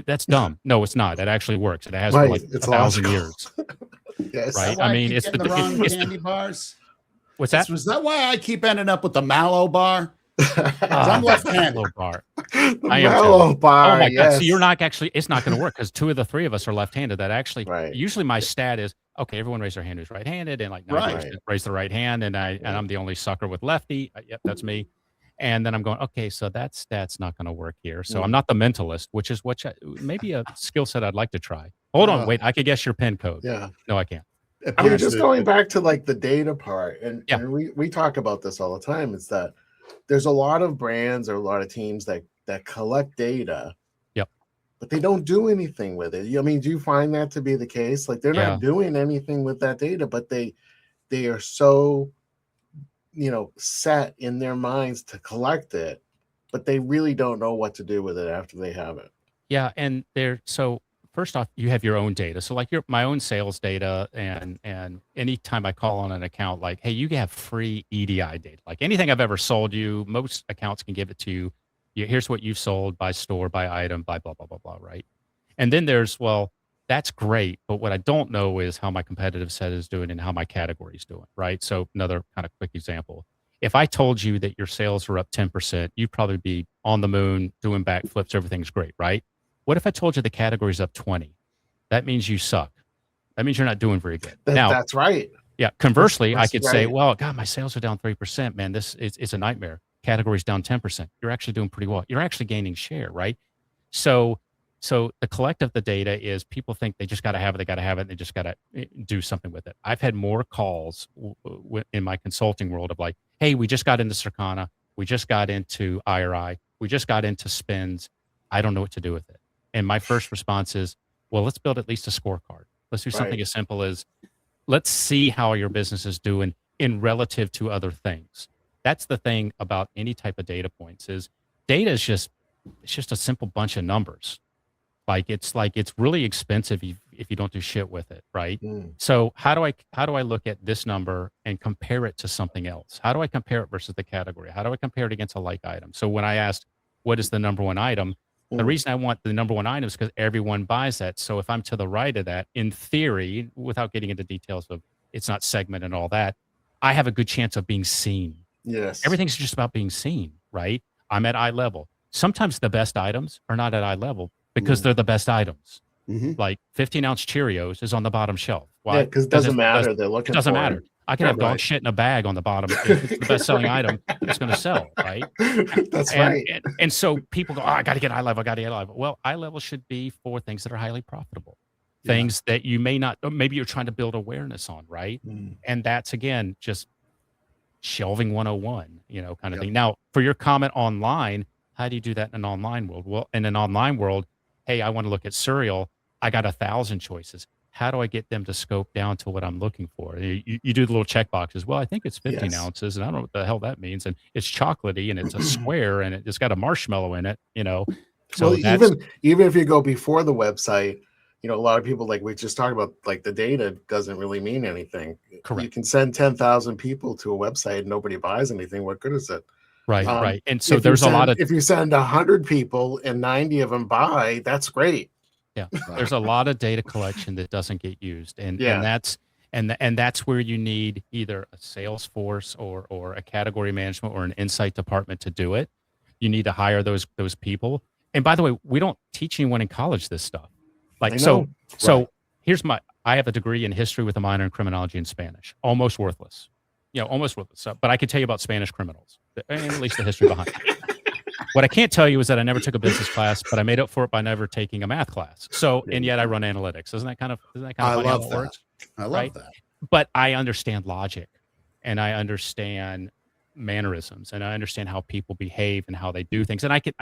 That's dumb. No, it's not. That actually works. It has for like 1,000 years. Yes. Right. I mean, it's the wrong candy bars. What's that? Was that why I keep ending up with the Mallow bar? I'm left-handed. Bar. The Mallow bar. Oh my yes. God. So you're not actually. It's not going to work because two of the three of us are left-handed. That actually. Right. Usually my stat is okay. Everyone raise their hand who's right-handed, and like 90% raise the right hand, and I'm the only sucker with lefty. Yep, that's me. And then I'm going, okay, so that stat's not going to work here. So I'm not the mentalist, which is maybe a skill set I'd like to try. Hold on, wait, I could guess your PIN code. Yeah. No, I can't. I mean, just going back to like the data part, and we talk about this all the time, is that there's a lot of brands or a lot of teams that collect data, but they don't do anything with it. I mean, do you find that to be the case? Like they're not doing anything with that data, but they are so set in their minds to collect it, but they really don't know what to do with it after they have it. Yeah, and so first off, you have your own data. So like my own sales data, and anytime I call on an account, like, hey, you have free EDI data. Like anything I've ever sold you, most accounts can give it to you. Here's what you've sold by store, by item, by blah, blah, blah, blah, right? And then that's great, but what I don't know is how my competitive set is doing and how my category is doing, right? So another kind of quick example. If I told you that your sales were up 10%, you'd probably be on the moon, doing backflips, everything's great, right? What if I told you the category's up 20? That means you suck. That means you're not doing very good. That's right. Yeah. Conversely, I could say, well, God, my sales are down 3%. Man, it's a nightmare. Category's down 10%. You're actually doing pretty well. You're actually gaining share, right? So the collect of the data is people think they just got to have it. They got to have it. And they just got to do something with it. I've had more calls in my consulting world of like, hey, we just got into Circana. We just got into IRI. We just got into spins. I don't know what to do with it. And my first response is, well, let's build at least a scorecard. Let's do something as simple as let's see how your business is doing in relative to other things. That's the thing about any type of data points is data is just a simple bunch of numbers. It's really expensive if you don't do shit with it, right? So how do I look at this number and compare it to something else? How do I compare it versus the category? How do I compare it against a like item? So when I asked what is the number one item, the reason I want the number one item is because everyone buys that. So if I'm to the right of that, in theory, without getting into details of it's not segment and all that, I have a good chance of being seen. Yes. Everything's just about being seen, right? I'm at eye level. Sometimes the best items are not at eye level because they're the best items. Like 15-ounce Cheerios is on the bottom shelf. Why? Yeah, because it doesn't matter. They're looking. It doesn't matter. I can have dog shit in a bag on the bottom. If it's the best-selling item, it's going to sell, right? That's right. And so people go, I got to get eye level. I got to get eye level. Well, eye level should be for things that are highly profitable, things that you may not, or maybe you're trying to build awareness on, right? And that's again just shelving 101, kind of thing. Now, for your comment online, how do you do that in an online world? Well, in an online world, hey, I want to look at cereal. I got 1,000 choices. How do I get them to scope down to what I'm looking for? You do the little check boxes. Well, I think it's 15 ounces, and I don't know what the hell that means. And it's chocolatey, and it's a square, and it's got a marshmallow in it. So well, even if you go before the website, a lot of people, like we just talked about, like the data doesn't really mean anything. Correct. You can send 10,000 people to a website and nobody buys anything. What good is it? Right, right. And so there's a lot of, if you send 100 people and 90 of them buy, that's great. Yeah, there's a lot of data collection that doesn't get used, and that's where you need either a sales force or a category management or an insight department to do it. You need to hire those people. And by the way, we don't teach anyone in college this stuff. Like, so here's I have a degree in history with a minor in criminology and Spanish. Almost worthless. Almost worthless. So, but I can tell you about Spanish criminals, and at least the history behind it. What I can't tell you is that I never took a business class, but I made up for it by never taking a math class. So, and yet I run analytics. Isn't that kind of funny how it works? I love that. But I understand logic, and I understand mannerisms, and I understand how people behave and how they do things. And I can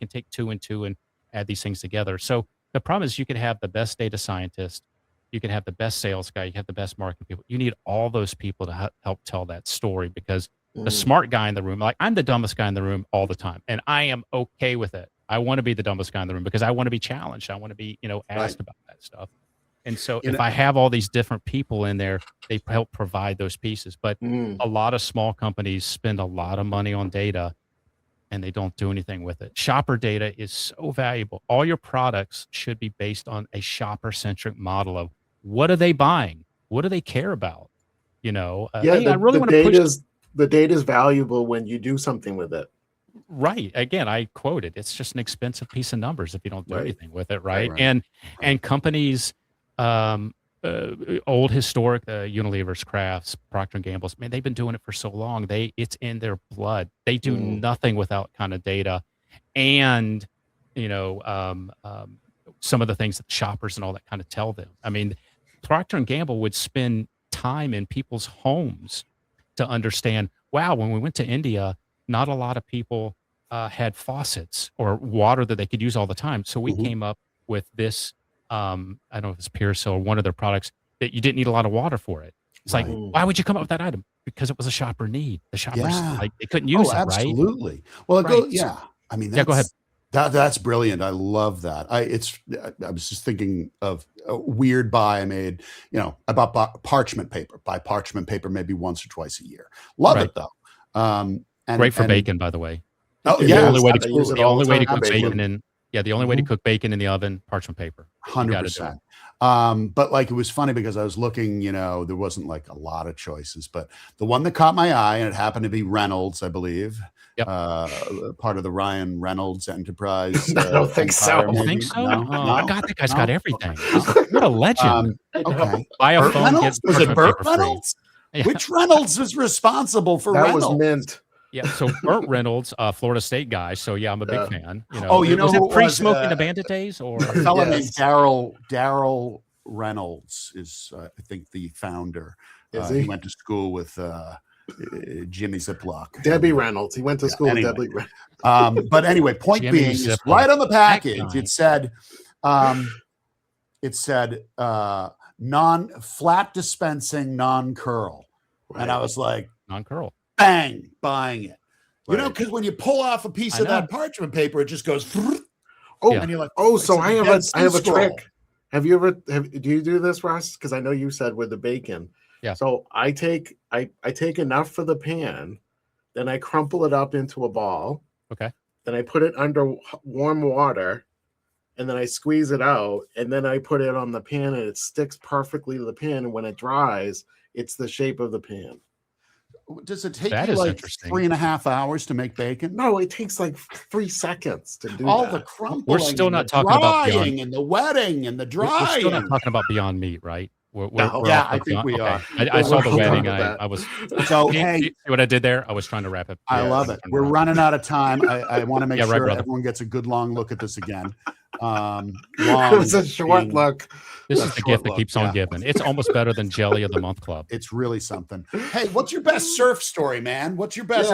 take 2 and 2 and add these things together. So the problem is you can have the best data scientist, you can have the best sales guy, you have the best marketing people. You need all those people to help tell that story, because the smart guy in the room, like I'm the dumbest guy in the room all the time, and I am okay with it. I want to be the dumbest guy in the room because I want to be challenged. I want to be, asked about that stuff. And so if I have all these different people in there, they help provide those pieces. But a lot of small companies spend a lot of money on data and they don't do anything with it. Shopper data is so valuable. All your products should be based on a shopper-centric model of what are they buying? What do they care about? Hey, I really want to push. The data is valuable when you do something with it. Right. Again, I quoted, it's just an expensive piece of numbers if you don't do anything with it. Right. And companies, old historic, Unilever's, Crafts, Procter & Gamble's, man, they've been doing it for so long. It's in their blood. They do nothing without kind of data. And, some of the things that shoppers and all that kind of tell them. I mean, Procter & Gamble would spend time in people's homes to understand, wow, when we went to India, not a lot of people had faucets or water that they could use all the time. So we came up with this, I don't know if it's Pearsall or one of their products, that you didn't need a lot of water for it. It's like, why would you come up with that item? Because it was a shopper need. The shoppers, they couldn't use it, absolutely. right? Well, I mean, go ahead. That's brilliant. I love that. I was just thinking of a weird buy I made. I bought parchment paper. Buy parchment paper maybe once or twice a year. Love it though. Great for bacon, by the way. Oh yeah, the only way to cook bacon in the only way to cook bacon in the oven, parchment paper. 100%. But like it was funny because I was looking, there wasn't like a lot of choices, but the one that caught my eye, and it happened to be Reynolds, I believe. Yep. Part of the Ryan Reynolds enterprise. I don't think so. I think so. No? God, that guy's got everything. What a legend. Okay. Buy a phone, Reynolds? Was it Burt Reynolds? Yeah. Which Reynolds was responsible for Reynolds? That was Mint. Yeah, so Burt Reynolds, Florida State guy. So yeah, I'm a big fan. Was it pre-smoking the Bandit days, or a fellow named Daryl Reynolds is I think the founder. He went to school with Jimmy Ziplock. Debbie Reynolds. He went to school with Debbie Reynolds. But anyway, point Jimmy being, Ziplock. right on the package, it said non-flat dispensing, non-curl. Right. And I was like, non-curl. Bang, buying it. Because when you pull off a piece of that parchment paper, it just goes. And you're like, so I have a trick. Do you do this, Russ? Because I know you said with the bacon. Yeah. So I take enough for the pan, then I crumple it up into a ball. Okay. Then I put it under warm water, and then I squeeze it out, and then I put it on the pan, and it sticks perfectly to the pan. And when it dries, it's the shape of the pan. Does it take you like 3.5 hours to make bacon? No, it takes like 3 seconds to do all that. the crumbling. We're still not talking about Beyond, and the wetting and the drying. We're still not talking about Beyond Meat, right? I think we are. I saw the wedding. I was. So hey, see what I did there? I was trying to wrap it. I love it. We're running out of time. I want to make sure everyone gets a good long look at this again. It was a short look. This is the gift that keeps on giving. It's almost better than Jelly of the Month Club. It's really something. Hey, what's your best surf story, man? What's your best?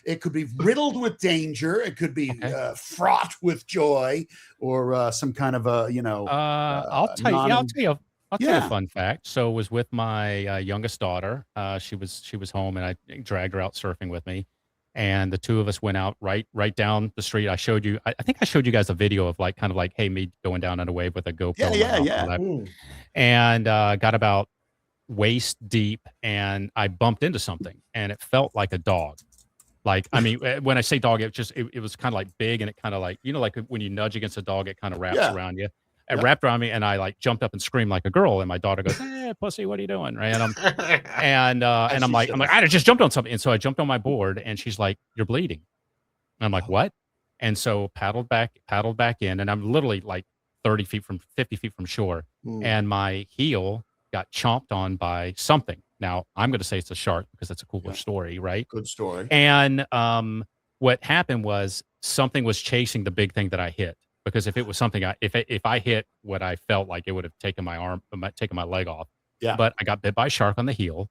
It could be riddled with danger. It could be fraught with joy, or some kind of a I'll tell you a fun fact. So it was with my youngest daughter. She was home, and I dragged her out surfing with me. And the two of us went out right down the street. I showed you, I think I showed you guys a video of hey, me going down on a wave with a GoPro. Yeah. And got about waist deep, and I bumped into something, and it felt like a dog. When I say dog, it was kind of like big, and it kind of like when you nudge against a dog, it kind of wraps around you. It wrapped around me, and I jumped up and screamed like a girl. And my daughter goes, "Hey, pussy, what are you doing?" Right? And I'm like, I just jumped on something. And so I jumped on my board, and she's like, "You're bleeding." And I'm like, "What?" And so paddled back in, and I'm literally like 50 feet from shore, and my heel got chomped on by something. Now I'm going to say it's a shark because that's a cooler story, right? Good story. And what happened was something was chasing the big thing that I hit. Because if it was something, if I hit what I felt like, it would have taken my leg off. Yeah. But I got bit by a shark on the heel,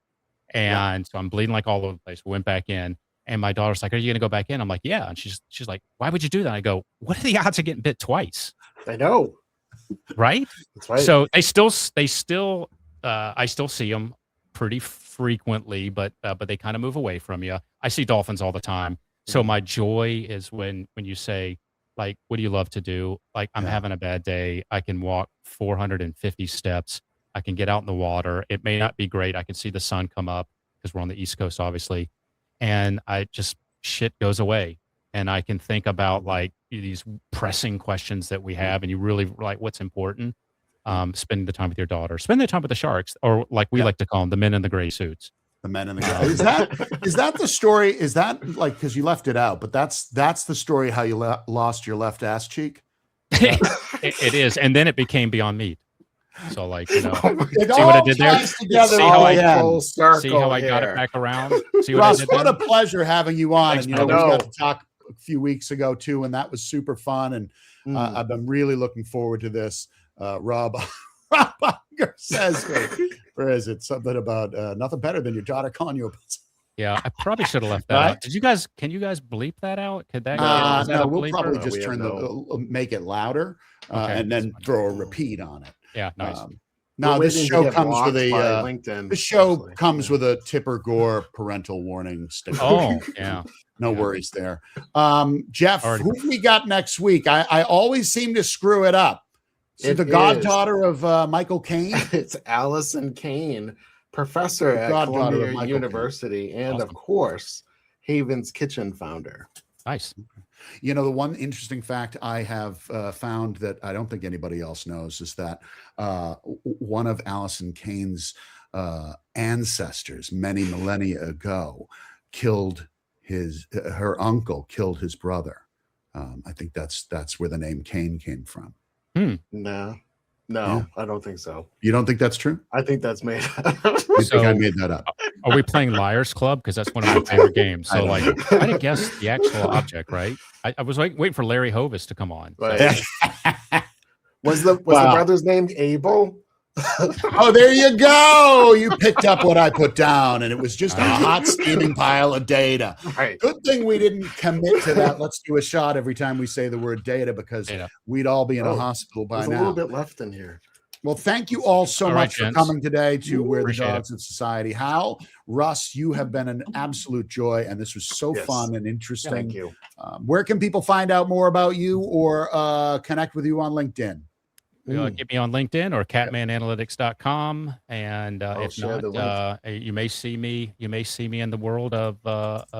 and so I'm bleeding like all over the place. We went back in, and my daughter's like, "Are you going to go back in?" I'm like, "Yeah." And she's like, "Why would you do that?" I go, "What are the odds of getting bit twice?" I know, right? That's right. So I still see them pretty frequently, but they kind of move away from you. I see dolphins all the time. So my joy is when you say, like, what do you love to do? Like, I'm having a bad day. I can walk 450 steps. I can get out in the water. It may not be great. I can see the sun come up because we're on the East Coast, obviously. And shit goes away. And I can think about like these pressing questions that we have. And you really like what's important. Spending the time with your daughter, spending the time with the sharks, or like we like to call them, the men in the gray suits. The men in the gray. Is that the story? Is that like, because you left it out, but that's the story how you lost your left ass cheek? It is, and then it became Beyond Meat. So like, see what I did there? See how I got it back around? See what Russ, I did what a pleasure having you on. Thanks, and we got to talk a few weeks ago too, and that was super fun. And I've been really looking forward to this. Rob Unger says, where is it? Something about nothing better than your daughter calling you a pussy. Yeah, I probably should have left that out. Can you guys bleep that out? Could that no, we'll probably just make it louder and then throw a repeat on it. Yeah, nice. Now this show comes with LinkedIn. This show comes with a Tipper Gore parental warning sticker. Oh, yeah. No worries there. Jeff, who we got next week? I always seem to screw it up. So the goddaughter of Michael Caine? It's Allison Caine, professor at Columbia University, and of course, Haven's Kitchen founder. Nice. You know, the one interesting fact I have found that I don't think anybody else knows is that one of Allison Caine's ancestors many millennia ago her uncle killed his brother. I think that's where the name Caine came from. No, I don't think so. You don't think that's true? I think that's made up. You think I made that up? Are we playing Liar's Club? Because that's one of my favorite games. So like, try to guess the actual object, right? I was waiting for Larry Hovis to come on. Right. Was the brother's name Abel? Oh, there you go. You picked up what I put down, and it was just a hot steaming pile of data. Right. Good thing we didn't commit to that. Let's do a shot every time we say the word data, because we'd all be in a hospital by now. There's a little bit left in here. Well, thank you all so much for coming today to Where the Appreciate Dogs of Society. Howl, Russ, you have been an absolute joy, and this was so fun and interesting. Thank you. Where can people find out more about you or connect with you on LinkedIn? Get me on LinkedIn or catmananalytics.com. And if not, you may see me in the world of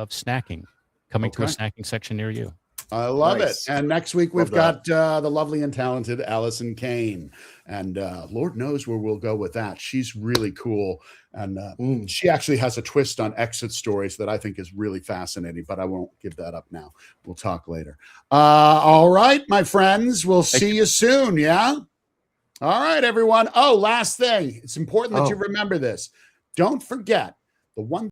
snacking, coming to a snacking section near you. I love it. And next week we've got the lovely and talented Allison Caine, and Lord knows where we'll go with that. She's really cool, and she actually has a twist on exit stories that I think is really fascinating, but I won't give that up now. We'll talk later. All right, my friends, we'll see you soon. Yeah. All right, everyone. Oh, last thing. It's important that you remember this. Don't forget the one